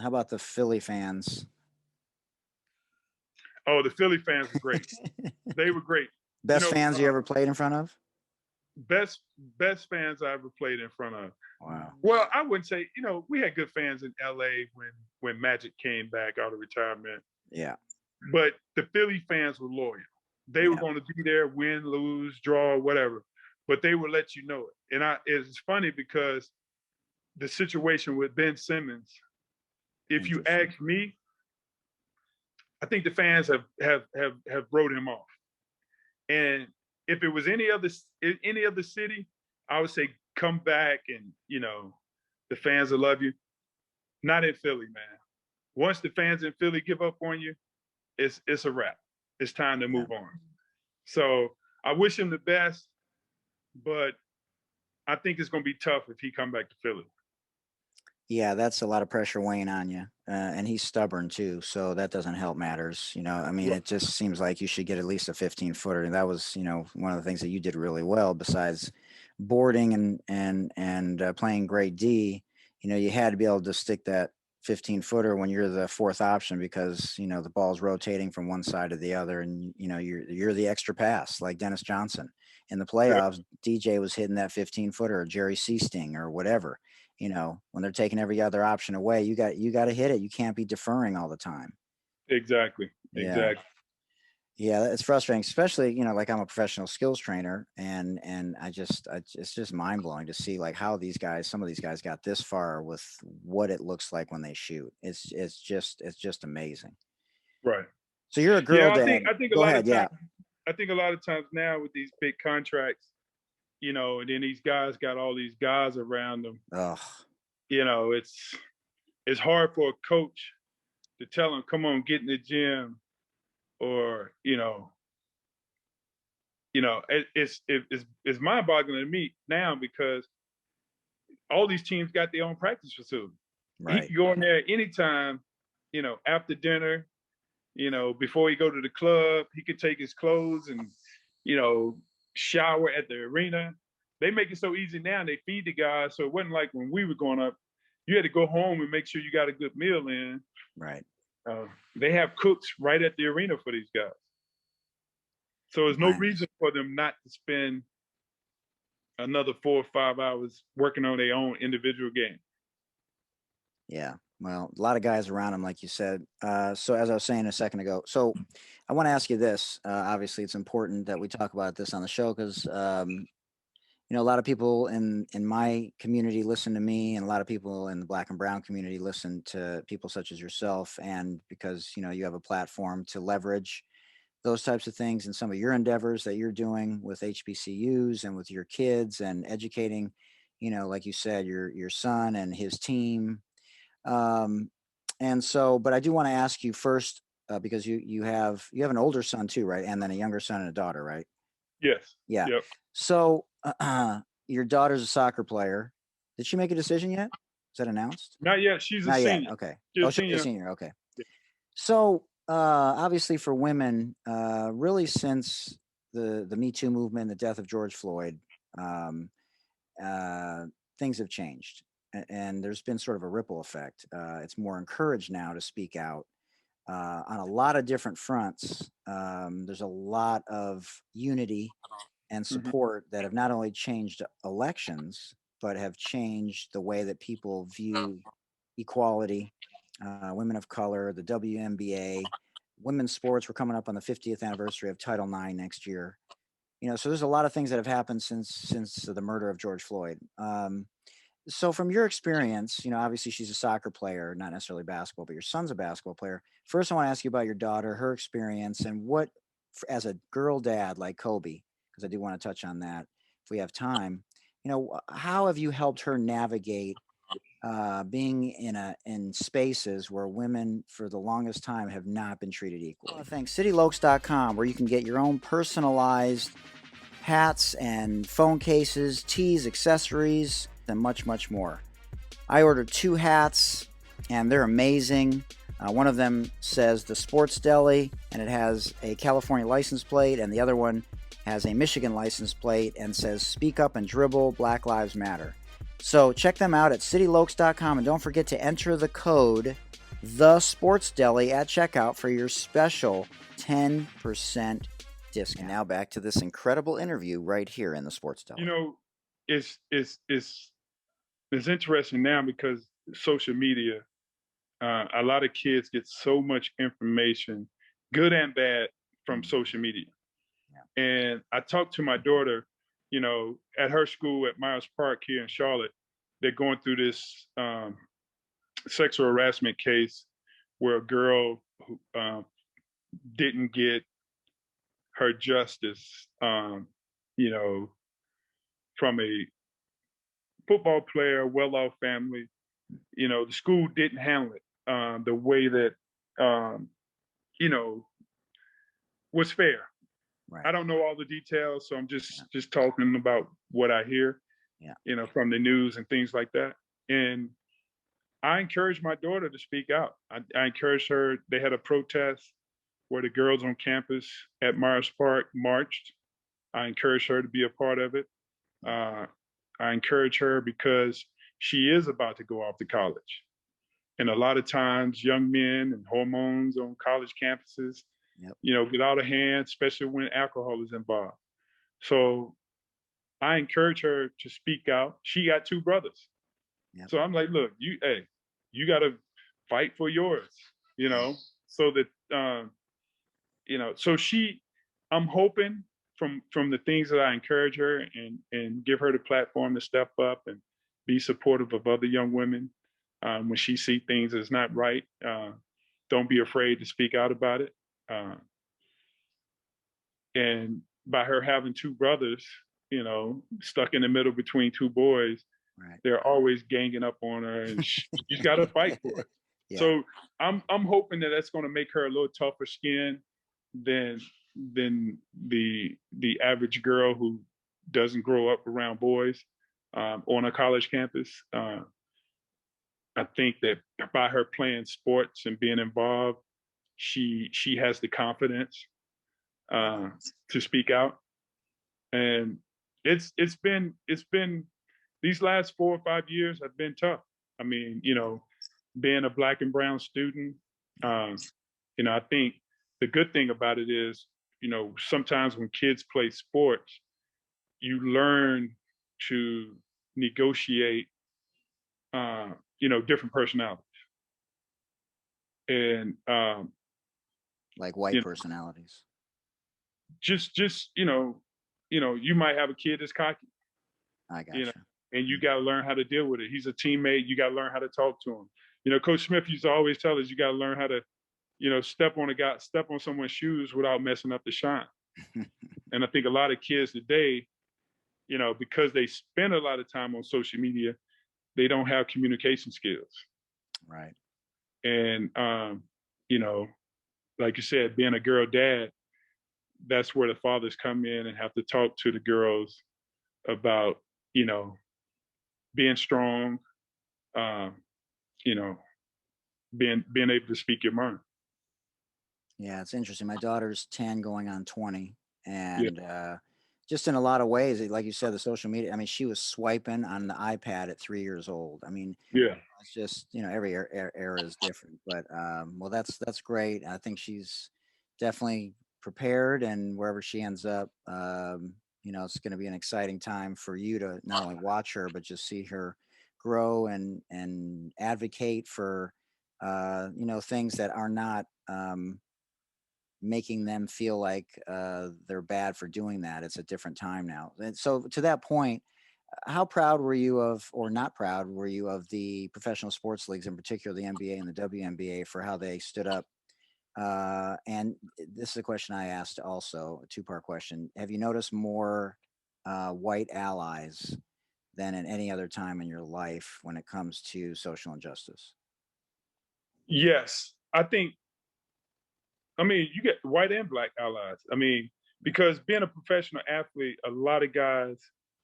about the Philly fans? Oh, the Philly fans were great. They were great. Best fans you ever played in front of? Best fans I ever played in front of. Wow. Well, I wouldn't say, you know, we had good fans in LA when Magic came back out of retirement. Yeah. But the Philly fans were loyal. They were going to be there, win, lose, draw, whatever. But they would let you know it. And it's funny because the situation with Ben Simmons, if you ask me, I think the fans have wrote him off. And if it was any other city, I would say come back and, you know, the fans will love you. Not in Philly, man. Once the fans in Philly give up on you, it's a wrap. It's time to move on. So I wish him the best, but I think it's going to be tough if he come back to Philly. Yeah, that's a lot of pressure weighing on you. And he's stubborn too. So that doesn't help matters. You know, I mean, it just seems like you should get at least a 15-footer. And that was, you know, one of the things that you did really well besides boarding and playing grade D. You know, you had to be able to stick that 15-footer when you're the fourth option because, you know, the ball's rotating from one side to the other. And, you know, you're the extra pass like Dennis Johnson. In the playoffs, DJ was hitting that 15-footer or Jerry Seasting or whatever. You know, when they're taking every other option away, you got to hit it. You can't be deferring all the time. Exactly. Yeah, it's frustrating, especially, you know, like I'm a professional skills trainer and it's just mind blowing to see like how some of these guys got this far with what it looks like when they shoot. It's just amazing. Right. So you're a girl dad. I think Go a lot ahead, of times, I think a lot of times now with these big contracts, you know, and then these guys got all these guys around them. Ugh. You know, it's hard for a coach to tell them, come on, get in the gym, or it's mind-boggling to me now because all these teams got their own practice facility. Right. You can go in there anytime, you know, after dinner, before he go to the club, he could take his clothes and, shower at the arena. They make it so easy now. They feed the guys. So it wasn't like when we were growing up, you had to go home and make sure you got a good meal in. Right. They have cooks right at the arena for these guys. So there's no reason for them not to spend another 4 or 5 hours working on their own individual game. Yeah. Well, a lot of guys around him, like you said. So as I was saying a second ago, so I want to ask you this. Obviously, it's important that we talk about this on the show because, a lot of people in my community listen to me, and a lot of people in the Black and Brown community listen to people such as yourself. And because, you have a platform to leverage those types of things and some of your endeavors that you're doing with HBCUs and with your kids and educating, like you said, your son and his team. And so, but I do want to ask you first, because you have an older son too, right? And then a younger son and a daughter, right? Yes. Yeah. Yep. So, your daughter's a soccer player. Did she make a decision yet? Is that announced? Not yet. She's a Not senior. yet. Okay. She's She's a senior. Okay. Yeah. So, obviously for women, really since the Me Too movement, the death of George Floyd, things have changed. And there's been sort of a ripple effect. It's more encouraged now to speak out on a lot of different fronts. There's a lot of unity and support that have not only changed elections, but have changed the way that people view equality, women of color, the WNBA, women's sports. We're coming up on the 50th anniversary of Title IX next year. So there's a lot of things that have happened since the murder of George Floyd. So from your experience, obviously she's a soccer player, not necessarily basketball, but your son's a basketball player. First, I want to ask you about your daughter, her experience, and what, as a girl dad like Kobe, because I do want to touch on that if we have time, how have you helped her navigate being in spaces where women for the longest time have not been treated equally? Thanks. CityLokes.com, where you can get your own personalized hats and phone cases, tees, accessories, and much, much more. I ordered 2 hats, and they're amazing. One of them says the Sports Deli, and it has a California license plate, and the other one has a Michigan license plate and says Speak Up and Dribble, Black Lives Matter. So check them out at CityLokes.com, and don't forget to enter the code The Sports Deli at checkout for your special 10% discount. And now back to this incredible interview right here in the Sports Deli. It's interesting now because social media, a lot of kids get so much information, good and bad, from social media. Yeah. And I talked to my daughter, at her school at Myers Park here in Charlotte. They're going through this sexual harassment case where a girl who didn't get her justice, from a football player, well-off family. The school didn't handle it the way that, was fair. Right. I don't know all the details, so I'm just talking about what I hear, from the news and things like that. And I encourage my daughter to speak out. I encouraged her. They had a protest where the girls on campus at Myers Park marched. I encouraged her to be a part of it. I encourage her because she is about to go off to college. And a lot of times young men and hormones on college campuses, get out of hand, especially when alcohol is involved. So I encourage her to speak out. She got 2 brothers. Yep. So I'm like, look, you got to fight for yours, so that, so I'm hoping from the things that I encourage her and give her the platform to step up and be supportive of other young women. When she see things that's not right, don't be afraid to speak out about it. And by her having 2 brothers, stuck in the middle between 2 boys, right, they're always ganging up on her, and she's got to fight for it. Yeah. So I'm hoping that that's going to make her a little tougher skin than the average girl who doesn't grow up around boys on a college campus. I think that by her playing sports and being involved, she has the confidence to speak out. And it's been these last 4 or 5 years have been tough. I mean, being a Black and brown student, I think the good thing about it is, sometimes when kids play sports, you learn to negotiate, different personalities. And like white personalities. Just you might have a kid that's cocky. I got you. And you got to learn how to deal with it. He's a teammate. You got to learn how to talk to him. Coach Smith used to always tell us, you got to learn how to, step on someone's shoes without messing up the shine. And I think a lot of kids today, because they spend a lot of time on social media, they don't have communication skills. Right. And, like you said, being a girl dad, that's where the fathers come in and have to talk to the girls about, being strong, being able to speak your mind. Yeah, it's interesting. My daughter's 10 going on 20. And just in a lot of ways, like you said, the social media, I mean, she was swiping on the iPad at 3 years old. I mean, it's just, every era is different. But, well, that's great. I think she's definitely prepared, and wherever she ends up, it's going to be an exciting time for you to not only watch her, but just see her grow and advocate for, things that are not making them feel like they're bad for doing that. It's a different time now. And so to that point, how proud were you of, or not proud were you of, the professional sports leagues, in particular the NBA and the WNBA, for how they stood up? And this is a question I asked also, a two-part question. Have you noticed more white allies than at any other time in your life when it comes to social injustice? Yes. You get white and Black allies. Because being a professional athlete, a lot of guys,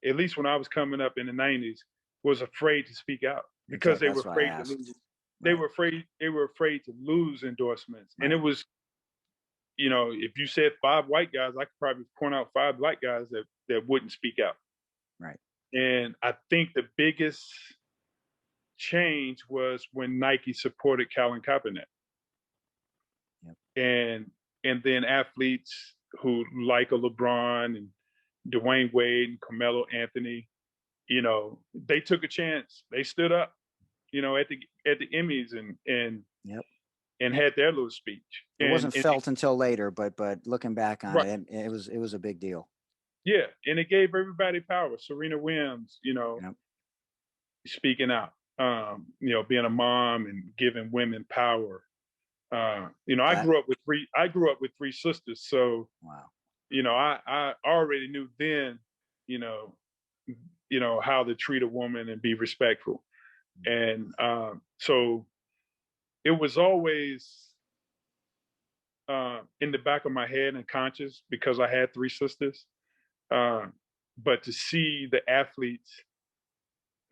at least when I was coming up in the 90s, was afraid to speak out because they were afraid to lose. They were afraid to lose endorsements. Right. And it was, if you said 5 white guys, I could probably point out 5 Black guys that wouldn't speak out. Right. And I think the biggest change was when Nike supported Colin Kaepernick. Yep. And then athletes who, like a LeBron and Dwayne Wade and Carmelo Anthony, they took a chance. They stood up, at the Emmys and yep. and had their little speech. It wasn't felt until later, but looking back on right. it was a big deal. Yeah, and it gave everybody power. Serena Williams, yep. speaking out, being a mom and giving women power. I grew up with 3 sisters, so wow. I already knew then, how to treat a woman and be respectful. And so it was always in the back of my head and conscious because I had 3 sisters. But to see the athletes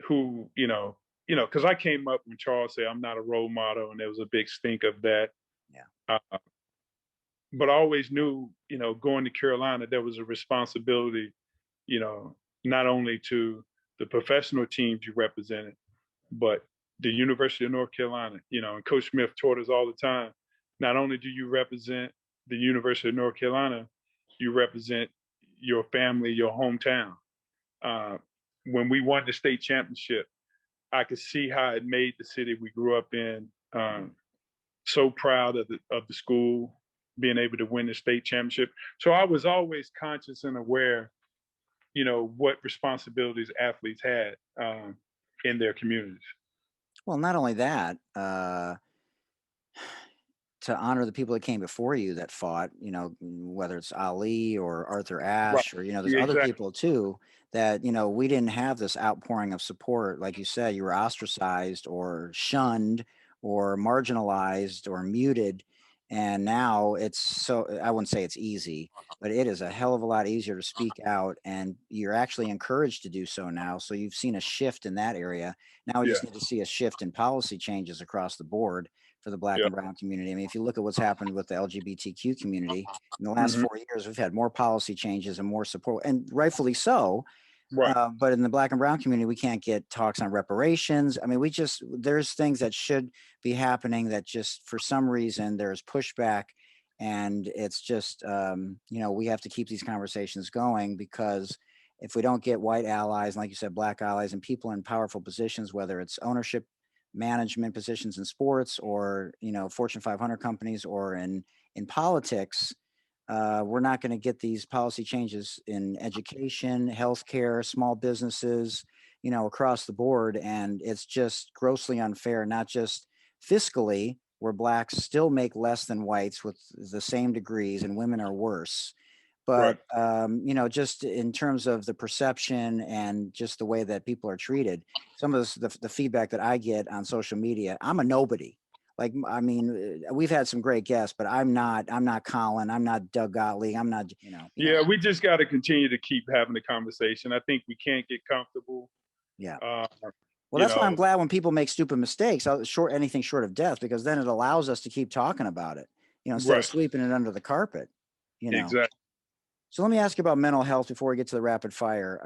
who, because I came up when Charles said I'm not a role model, and there was a big stink of that. Yeah. But I always knew, going to Carolina, there was a responsibility, not only to the professional teams you represented, but the University of North Carolina, and Coach Smith taught us all the time, not only do you represent the University of North Carolina, you represent your family, your hometown. When we won the state championship, I could see how it made the city we grew up in so proud of the school being able to win the state championship. So I was always conscious and aware, what responsibilities athletes had in their communities. Well, not only that, to honor the people that came before you that fought, whether it's Ali or Arthur Ashe, right. Or, there's other people too that, we didn't have this outpouring of support. Like you said, you were ostracized or shunned or marginalized or muted. And now it's so, I wouldn't say it's easy, but it is a hell of a lot easier to speak out, and you're actually encouraged to do so now. So you've seen a shift in that area. Now we just need to see a shift in policy changes across the board for the Black Yeah. and brown community. I mean, if you look at what's happened with the LGBTQ community in the last Mhm. 4 years, we've had more policy changes and more support, and rightfully so. Right. But in the Black and brown community, we can't get talks on reparations. I mean, there's things that should be happening that just for some reason there's pushback, and it's just we have to keep these conversations going, because if we don't get white allies, and like you said, Black allies, and people in powerful positions, whether it's ownership, management positions in sports, or Fortune 500 companies, or in politics, we're not going to get these policy changes in education, healthcare, small businesses, across the board. And it's just grossly unfair, not just fiscally, where Blacks still make less than whites with the same degrees, and women are worse. But, just in terms of the perception and just the way that people are treated, some of the feedback that I get on social media, I'm a nobody. Like, I mean, we've had some great guests, but I'm not Colin. I'm not Doug Gottlieb. I'm not, Yeah, we just got to continue to keep having the conversation. I think we can't get comfortable. Yeah. Uh, Well, that's why I'm glad when people make stupid mistakes, anything short of death, because then it allows us to keep talking about it, instead Right. of sweeping it under the carpet, Exactly. So let me ask you about mental health before we get to the rapid fire.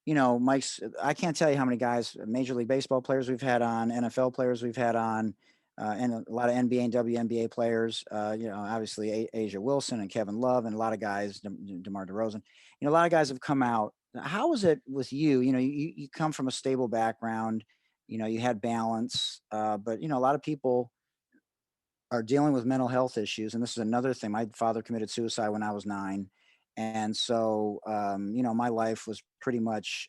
Mike's, I can't tell you how many guys, Major League Baseball players we've had on, NFL players we've had on, and a lot of NBA and WNBA players, obviously Asia Wilson and Kevin Love, and a lot of guys, DeMar DeRozan, a lot of guys have come out. How was it with you? You come from a stable background, you had balance, but, a lot of people are dealing with mental health issues. And this is another thing. My father committed suicide when I was 9. And so, my life was pretty much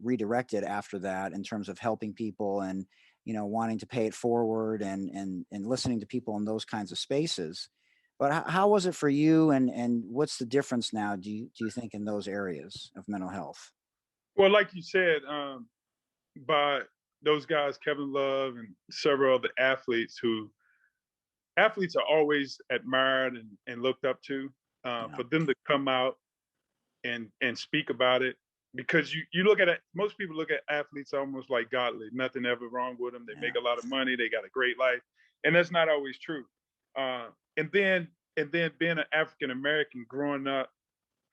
redirected after that, in terms of helping people and, wanting to pay it forward, and listening to people in those kinds of spaces. But how was it for you? And what's the difference now, do you think, in those areas of mental health? Well, like you said, by those guys, Kevin Love and several other athletes are always admired and looked up to, for them to come out and speak about it, because you look at it, most people look at athletes almost like godly, nothing ever wrong with them. They make a lot of money, they got a great life, and that's not always true. And then being an African American, growing up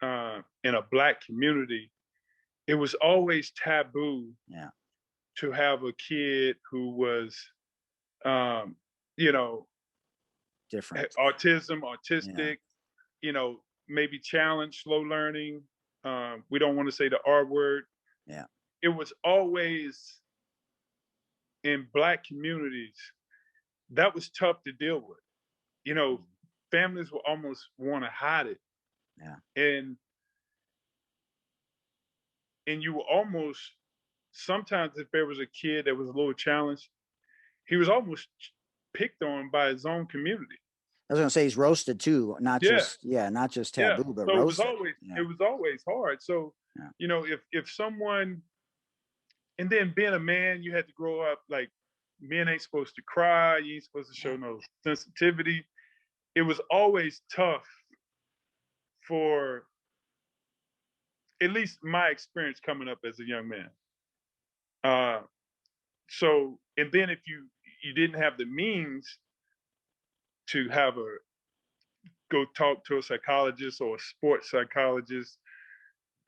in a Black community, it was always taboo to have a kid who was, Different. autistic, maybe challenged, slow learning. We don't want to say the R word. Yeah. It was always in Black communities, that was tough to deal with. Families will almost want to hide it. Yeah. And you were almost, sometimes if there was a kid that was a little challenged, he was almost picked on by his own community. I was going to say he's roasted too, not just taboo, but so roasted. It was always hard. So, if someone, and then being a man, you had to grow up like, men ain't supposed to cry, you ain't supposed to show no sensitivity. It was always tough for, at least my experience coming up as a young man. So, and then if you didn't have the means to go talk to a psychologist or a sports psychologist,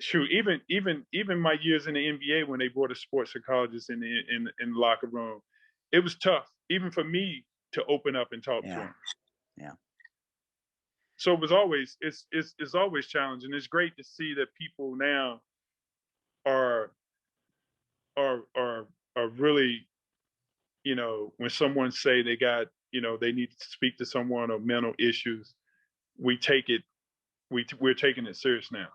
shoot, even my years in the NBA, when they brought a sports psychologist in the locker room, it was tough, even for me to open up and talk to him. Yeah. So it was always, it's always challenging. It's great to see that people now are really, when someone say they got, they need to speak to someone or mental issues, we're taking it serious now.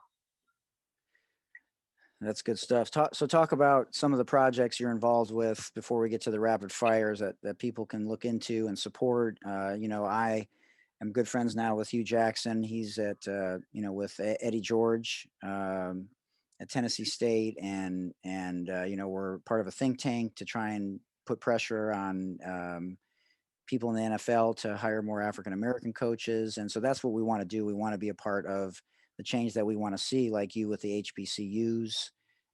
That's good stuff. Talk about some of the projects you're involved with before we get to the rapid fires that people can look into and support. I am good friends now with Hugh Jackson. He's at, with Eddie George at Tennessee State, and we're part of a think tank to try and put pressure on people in the NFL to hire more African American coaches. And so that's what we want to do. We want to be a part of the change that we want to see, like you with the HBCUs.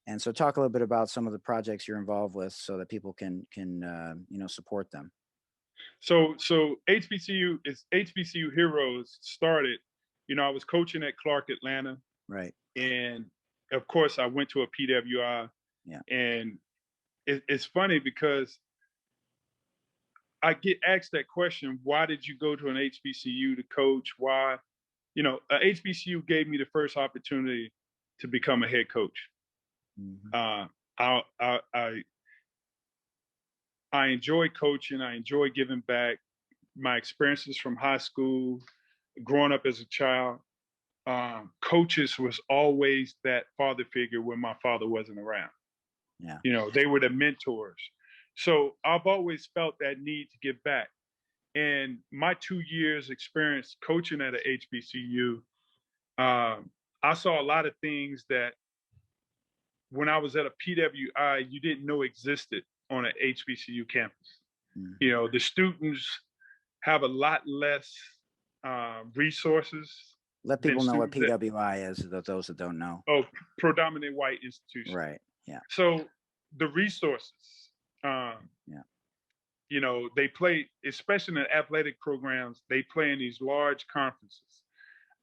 And so talk a little bit about some of the projects you're involved with so that people can support them. So HBCU Heroes started. I was coaching at Clark Atlanta, Right. and of course I went to a PWI. Yeah. And it's funny because I get asked that question: why did you go to an HBCU to coach? Why? A HBCU gave me the first opportunity to become a head coach. Mm-hmm. I enjoy coaching. I enjoy giving back. My experiences from high school, growing up as a child, coaches was always that father figure when my father wasn't around. Yeah. They were the mentors. So I've always felt that need to give back. And my 2 years experience coaching at a HBCU, I saw a lot of things that when I was at a PWI, you didn't know existed on an HBCU campus. Mm-hmm. The students have a lot less resources. Let people know what PWI is, those that don't know. Oh, predominantly white institution. Right. Yeah. So the resources, they play, especially in the athletic programs, they play in these large conferences.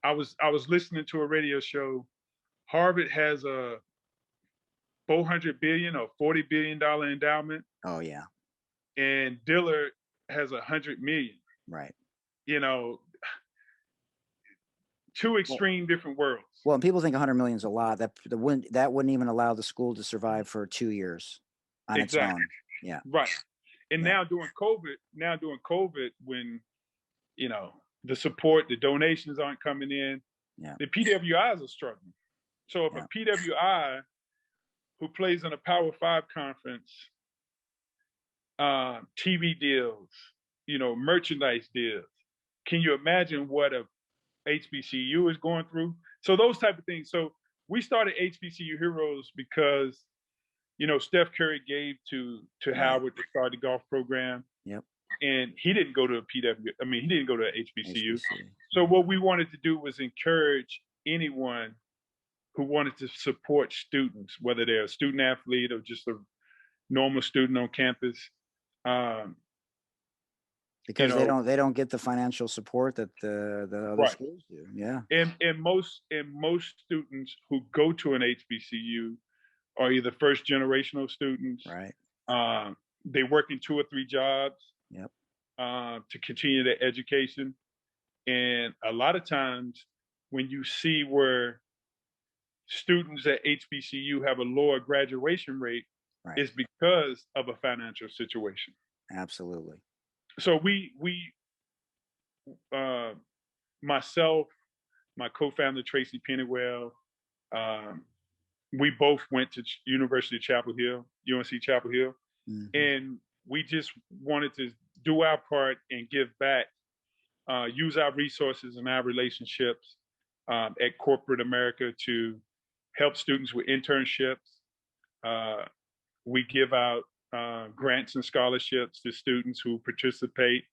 I was listening to a radio show. Harvard has a $400 billion or $40 billion endowment. Oh yeah. And Dillard has $100 million. Right. Two extreme different worlds. Well, and people think 100 million is a lot. That wouldn't even allow the school to survive for 2 years on its own. Yeah. Right. And now during COVID, when the support, the donations aren't coming in, the PWIs are struggling. So if a PWI who plays in a Power 5 conference, TV deals, merchandise deals, can you imagine what a HBCU is going through? So those type of things. So we started HBCU Heroes because, Steph Curry gave to Howard to start the golf program. Yep. And he didn't go to he didn't go to HBCU. So what we wanted to do was encourage anyone who wanted to support students, whether they're a student athlete or just a normal student on campus. Because they don't get the financial support that the other schools do. Yeah. And most students who go to an HBCU are either first generational students. Right. They work in 2 or 3 jobs. Yep. To continue their education. And a lot of times when you see where students at HBCU have a lower graduation rate, it's because of a financial situation. Absolutely. So we myself, my co-founder Tracy Pennywell, we both went to University of Chapel Hill, UNC Chapel Hill, and we just wanted to do our part and give back, use our resources and our relationships at corporate America to help students with internships. We give out grants and scholarships to students who participate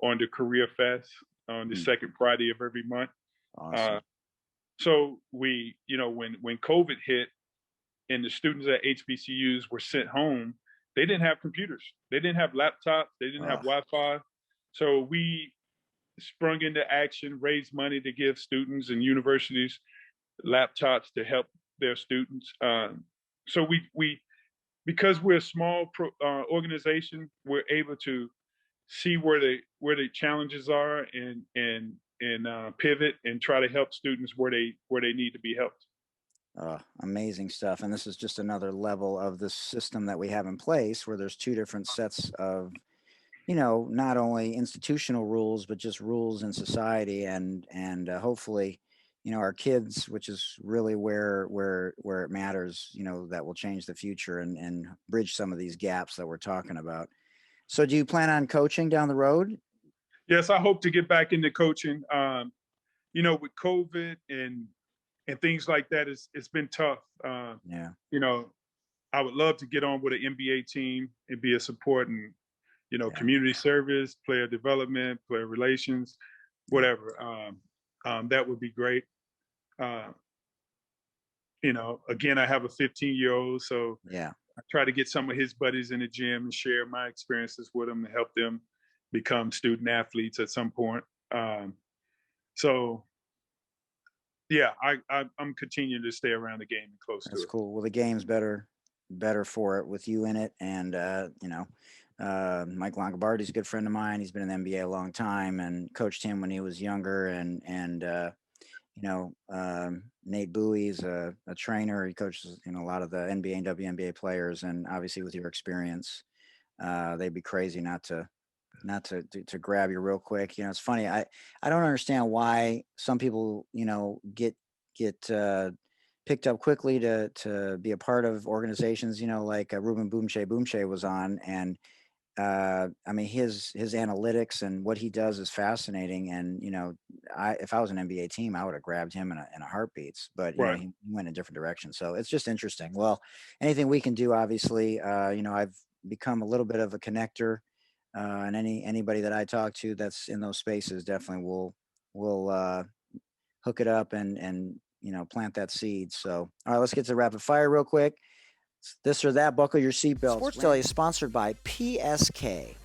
on the Career Fest on the second Friday of every month. Awesome. So we, when COVID hit and the students at HBCUs were sent home, they didn't have computers. They didn't have laptops. They didn't have Wi-Fi. So we sprung into action, raised money to give students and universities laptops to help their students. So we because we're a small organization, we're able to see where the challenges are and pivot and try to help students where they need to be helped. Amazing stuff. And this is just another level of the system that we have in place where there's 2 different sets of, not only institutional rules, but just rules in society and hopefully, our kids, which is really where it matters, that will change the future and bridge some of these gaps that we're talking about. So do you plan on coaching down the road? Yes, I hope to get back into coaching. With COVID and things like that, it's been tough. I would love to get on with an NBA team and be a support and, community service, player development, player relations, whatever. That would be great. Again, I have a 15-year-old, so I try to get some of his buddies in the gym and share my experiences with them and help them become student athletes at some point. So yeah, I'm continuing to stay around the game and close to it. That's cool. Well, the game's better for it with you in it. And, Mike Longobardi's a good friend of mine. He's been in the NBA a long time and coached him when he was younger. And Nate Bowie's a trainer. He coaches, a lot of the NBA and WNBA players. And obviously with your experience, they'd be crazy not to grab you real quick. It's funny. I don't understand why some people, get picked up quickly to be a part of organizations, like Ruben Boomshay was on. And his analytics and what he does is fascinating. And, if I was an NBA team, I would have grabbed him in a heartbeat, but Right. He went in a different direction. So it's just interesting. Well, anything we can do, obviously, I've become a little bit of a connector. And anybody that I talk to that's in those spaces definitely will hook it up and plant that seed. So, all right, let's get to rapid fire real quick. This or that, buckle your seatbelts. Sports Deli is sponsored by PSK.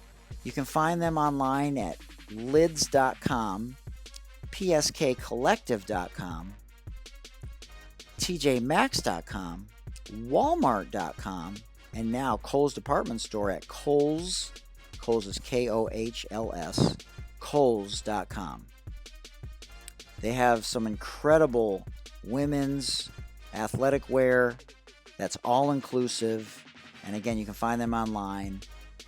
You can find them online at lids.com, pskcollective.com, tjmax.com, walmart.com, and now Kohl's Department Store at Kohl's. Kohl's is Kohls, Kohls.com. They have some incredible women's athletic wear that's all inclusive. And again, you can find them online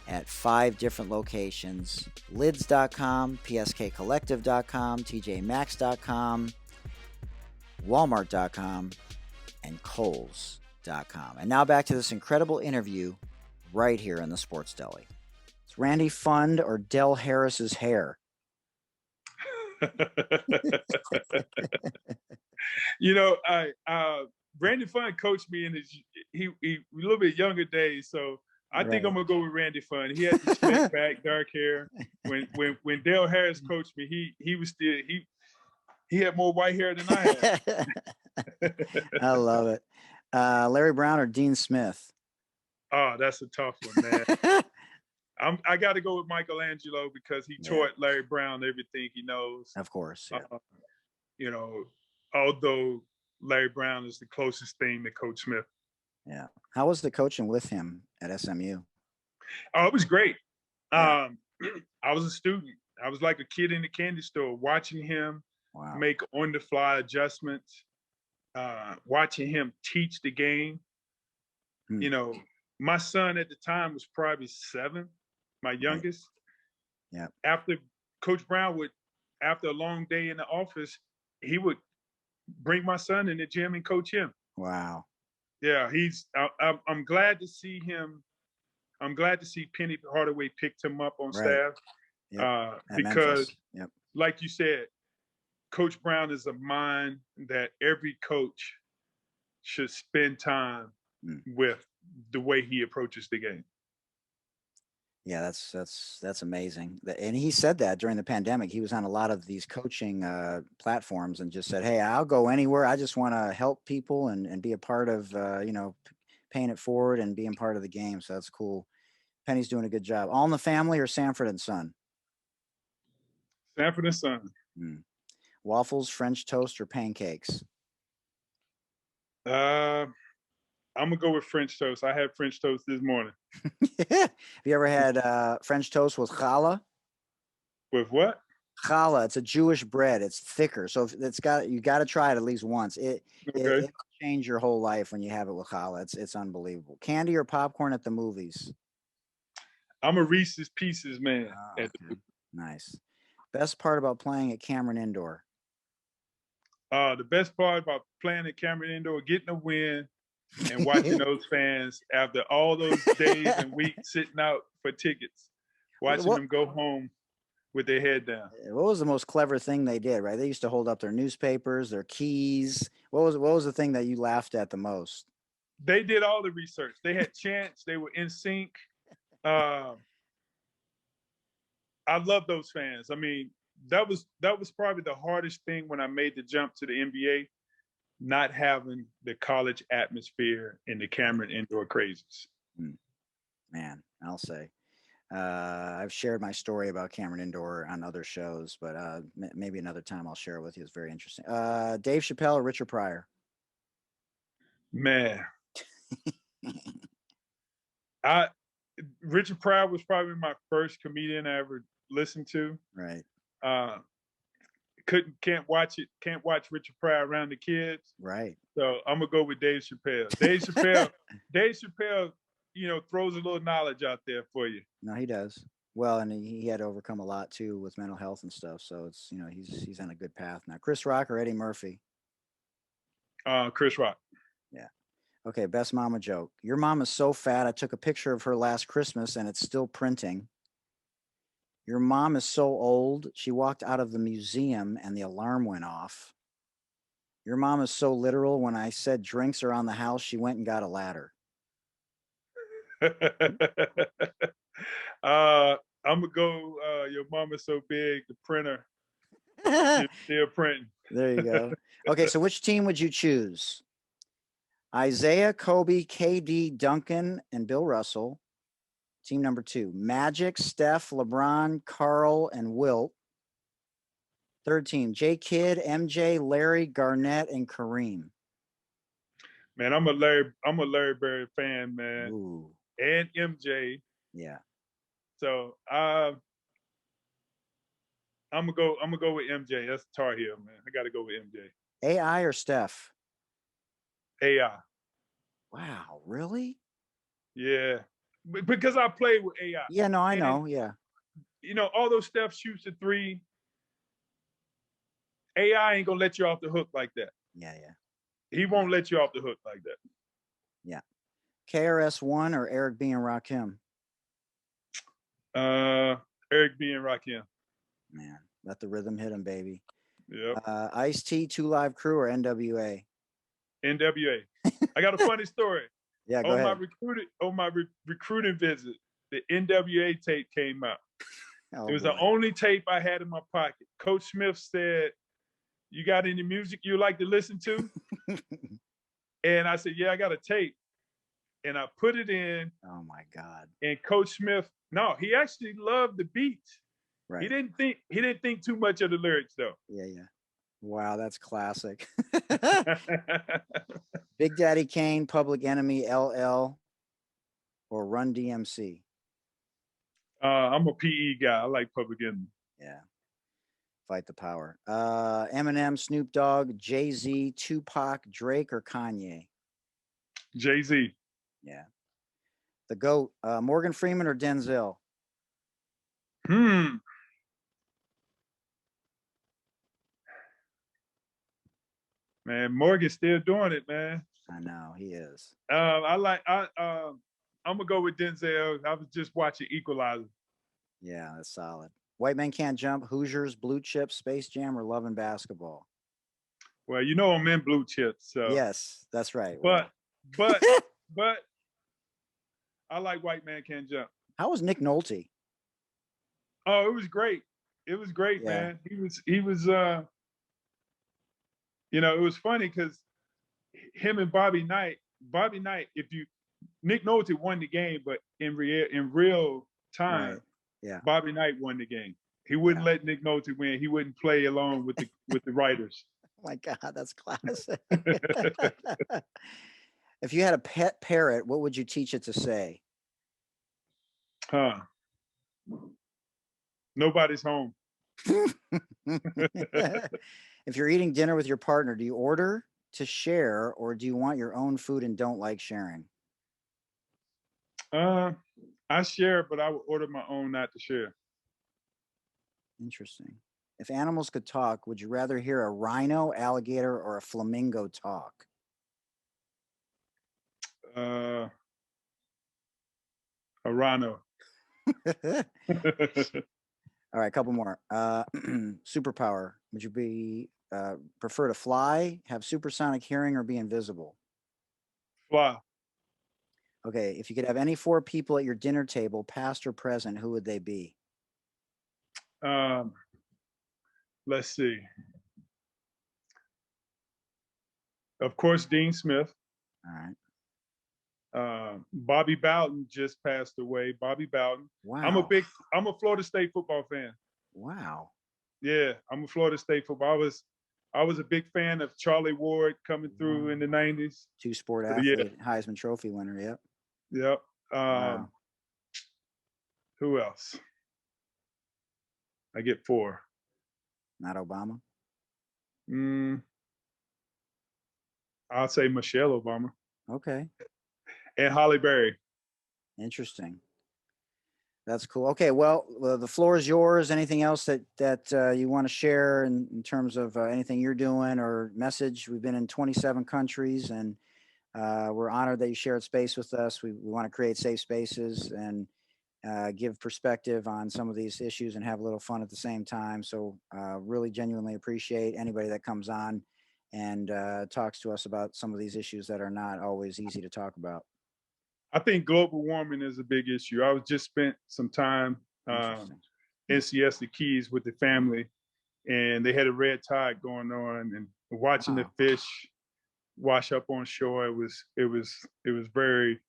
at 5 different locations: lids.com, pskcollective.com, tjmax.com, walmart.com, and Kohls.com. And now back to this incredible interview right here in the Sports Deli. It's Randy Fund or Del Harris's hair? Randy Fund coached me in his he a little bit younger days, so I think I'm gonna go with Randy Fund. He had the slick back, dark hair. When Del Harris coached me, he was still he had more white hair than I had. I love it. Larry Brown or Dean Smith? Oh, that's a tough one, man. I got to go with Michelangelo because he taught Larry Brown everything he knows. Of course. Yeah. Although Larry Brown is the closest thing to Coach Smith. Yeah. How was the coaching with him at SMU? Oh, it was great. Yeah. I was a student. I was like a kid in the candy store watching him make on-the-fly adjustments, watching him teach the game. My son at the time was probably 7, my youngest. Yeah. After Coach Brown after a long day in the office, he would bring my son in the gym and coach him. Wow. Yeah, I'm glad to see him. I'm glad to see Penny Hardaway picked him up on staff. Yep. Because, like you said, Coach Brown is a mind that every coach should spend time with the way he approaches the game. Yeah, that's amazing. And he said that during the pandemic. He was on a lot of these coaching platforms and just said, "Hey, I'll go anywhere. I just want to help people and be a part of, paying it forward and being part of the game." So that's cool. Penny's doing a good job. All in the Family or Sanford and Son? Sanford and Son. Waffles, French toast, or pancakes? I'm gonna go with French toast. I had French toast this morning. Have you ever had French toast with challah? With what? Challah. It's a Jewish bread. It's thicker, so you got to try it at least once. It'll change your whole life when you have it with challah. It's unbelievable. Candy or popcorn at the movies? I'm a Reese's Pieces man. Okay. Nice. Best part about playing at Cameron Indoor? The best part about playing at Cameron Indoor, getting a win and watching those fans after all those days and weeks sitting out for tickets, watching them go home with their head down. What was the most clever thing they did, right? They used to hold up their newspapers, their keys. What was the thing that you laughed at the most? They did all the research. They had chants. They were in sync. I love those fans. I mean, that was probably the hardest thing when I made the jump to the NBA, not having the college atmosphere in the Cameron Indoor crazies. Man, I'll say. I've shared my story about Cameron Indoor on other shows, but maybe another time I'll share it with you. It's very interesting. Dave Chappelle or Richard Pryor? Man, Richard Pryor was probably my first comedian I ever listened to. Right. Can't watch Richard Pryor around the kids. Right. So I'm gonna go with Dave Chappelle. Dave Chappelle, throws a little knowledge out there for you. No, he does. Well, and he had to overcome a lot too with mental health and stuff. So it's he's on a good path now. Chris Rock or Eddie Murphy? Chris Rock. Yeah. Okay, best mama joke. Your mom is so fat, I took a picture of her last Christmas and it's still printing. Your mom is so old, she walked out of the museum and the alarm went off. Your mom is so literal, when I said drinks are on the house, she went and got a ladder. I'm gonna go, your mom is so big, the printer is still printing. There you go. Okay, so which team would you choose? Isaiah, Kobe, KD, Duncan, and Bill Russell. Team number 2, Magic, Steph, LeBron, Carl, and Wilt. Third team, J. Kidd, MJ, Larry, Garnett, and Kareem. Man, I'm a Larry Bird fan, man. Ooh. And MJ. Yeah. So I'm gonna go with MJ. That's Tar Heel, man. I gotta go with MJ. AI or Steph? AI. Wow, really? Yeah. Because I played with AI. Yeah, no, I know. Yeah. Although Steph shoots the 3, AI ain't gonna let you off the hook like that. Yeah. He won't let you off the hook like that. Yeah. KRS-One or Eric B. and Rakim? Eric B. and Rakim. Man, let the rhythm hit him, baby. Yep. Ice-T, 2 Live Crew or NWA? NWA. I got a funny story. Yeah, go ahead. On my recruiting visit, the NWA tape came out. Oh, it was boy. the only tape I had in my pocket. Coach Smith said, "You got any music you like to listen to?" And I said, "Yeah, I got a tape." And I put it in. Oh my God. And Coach Smith, no, he actually loved the beats. Right. He didn't think too much of the lyrics though. Yeah. Wow, that's classic. Big Daddy Kane, Public Enemy, LL, or Run DMC? I'm a PE guy. I like Public Enemy. Yeah. Fight the power. Eminem, Snoop Dogg, Jay-Z, Tupac, Drake, or Kanye? Jay-Z. Yeah. The GOAT, Morgan Freeman or Denzel? Man, Morgan's still doing it, man. I know, he is. I'm gonna go with Denzel. I was just watching Equalizer. Yeah, that's solid. White Men Can't Jump, Hoosiers, Blue Chips, Space Jam, or Love and Basketball? Well, I'm in Blue Chips, so yes, that's right. But I like White Man Can't Jump. How was Nick Nolte? Oh, it was great. It was great, Yeah. man. He was it was funny because him and Bobby Knight, Nick Nolte won the game, but in real time, Right. Yeah. Bobby Knight won the game. He wouldn't let Nick Nolte win. He wouldn't play along with the writers. Oh my God, that's classic. If you had a pet parrot, what would you teach it to say? Nobody's home. If you're eating dinner with your partner, do you order to share or do you want your own food and don't like sharing? I share, but I would order my own not to share. Interesting. If animals could talk, would you rather hear a rhino, alligator, or a flamingo talk? A rhino. All right, a couple more. Superpower. Would you prefer to fly, have supersonic hearing, or be invisible? Fly. Okay, if you could have any 4 people at your dinner table, past or present, who would they be? Let's see. Of course, Dean Smith. All right. Bobby Bowden just passed away. Bobby Bowden. Wow. I'm a Florida State football fan. Wow. Yeah, I'm a Florida State football. I was a big fan of Charlie Ward coming through in the 90s. Two-sport So, athlete, Heisman Trophy winner. Yep. Yep. Wow. Who else? I get 4. Not Obama. I'll say Michelle Obama Okay. and Holly Berry. Interesting. That's cool. Okay. Well, the floor is yours. Anything else that you want to share in terms of anything you're doing or message? We've been in 27 countries, and we're honored that you shared space with us. We want to create safe spaces and give perspective on some of these issues and have a little fun at the same time. So really genuinely appreciate anybody that comes on and talks to us about some of these issues that are not always easy to talk about. I think global warming is a big issue. I was just spent some time in Siesta Keys with the family, and they had a red tide going on, and watching the fish wash up on shore. It was very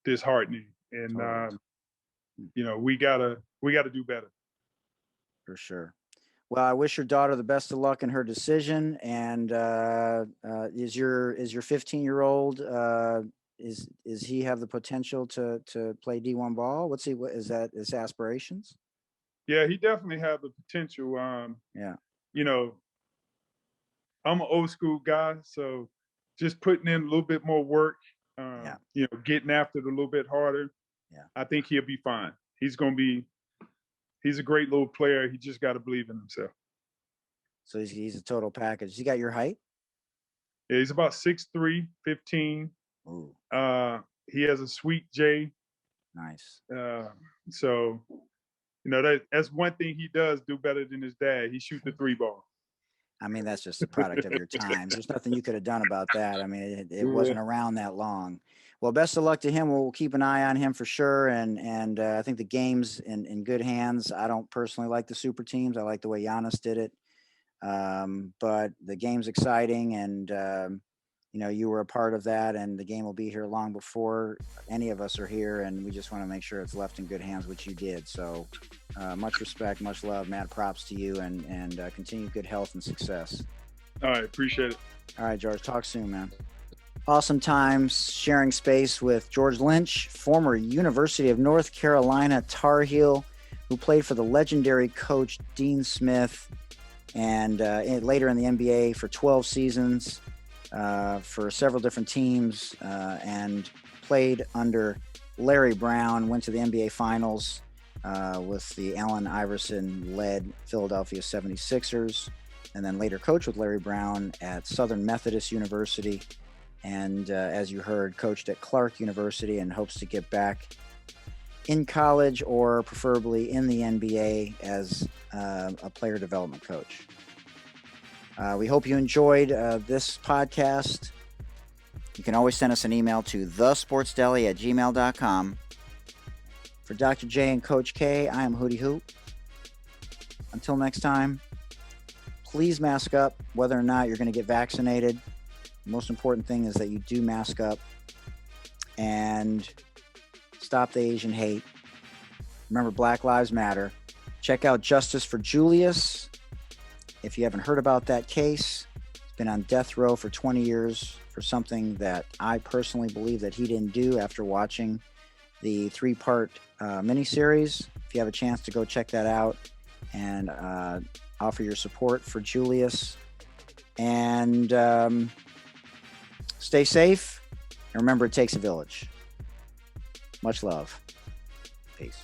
disheartening, and we gotta do better. For sure. Well, I wish your daughter the best of luck in her decision. And is your 15-year-old is he have the potential to play D1 ball? What is that his aspirations? Yeah, he definitely have the potential. Yeah. I'm an old school guy, so just putting in a little bit more work, getting after it a little bit harder. Yeah. I think he'll be fine. He's a great little player. He just got to believe in himself. So he's a total package. He got your height? Yeah, he's about 6'3", 15. Ooh. He has a sweet J. Nice. So, that's one thing he does do better than his dad. He shoots the 3 ball. I mean, that's just a product of your time. There's nothing you could have done about that. I mean, it wasn't around that long. Well, best of luck to him. We'll keep an eye on him for sure. And I think the game's in good hands. I don't personally like the super teams. I like the way Giannis did it. But the game's exciting, and you were a part of that, and the game will be here long before any of us are here, and we just want to make sure it's left in good hands, which you did. So much respect, much love, mad props to you, and continue good health and success. All right, appreciate it. All right, George, talk soon, man. Awesome times sharing space with George Lynch, former University of North Carolina Tar Heel, who played for the legendary coach Dean Smith, and later in the NBA for 12 seasons for several different teams, and played under Larry Brown, went to the NBA Finals with the Allen Iverson-led Philadelphia 76ers, and then later coached with Larry Brown at Southern Methodist University, and as you heard, coached at Clark University, and hopes to get back in college or preferably in the NBA as a player development coach. We hope you enjoyed this podcast. You can always send us an email to thesportsdeli@gmail.com. For Dr. J and Coach K, I am Hootie Hoot. Until next time, please mask up whether or not you're going to get vaccinated. The most important thing is that you do mask up and stop the Asian hate. Remember, Black Lives Matter. Check out Justice for Julius. If you haven't heard about that case, he's been on death row for 20 years for something that I personally believe that he didn't do after watching the 3-part miniseries. If you have a chance to go check that out and offer your support for Julius. And stay safe. And remember, it takes a village. Much love. Peace.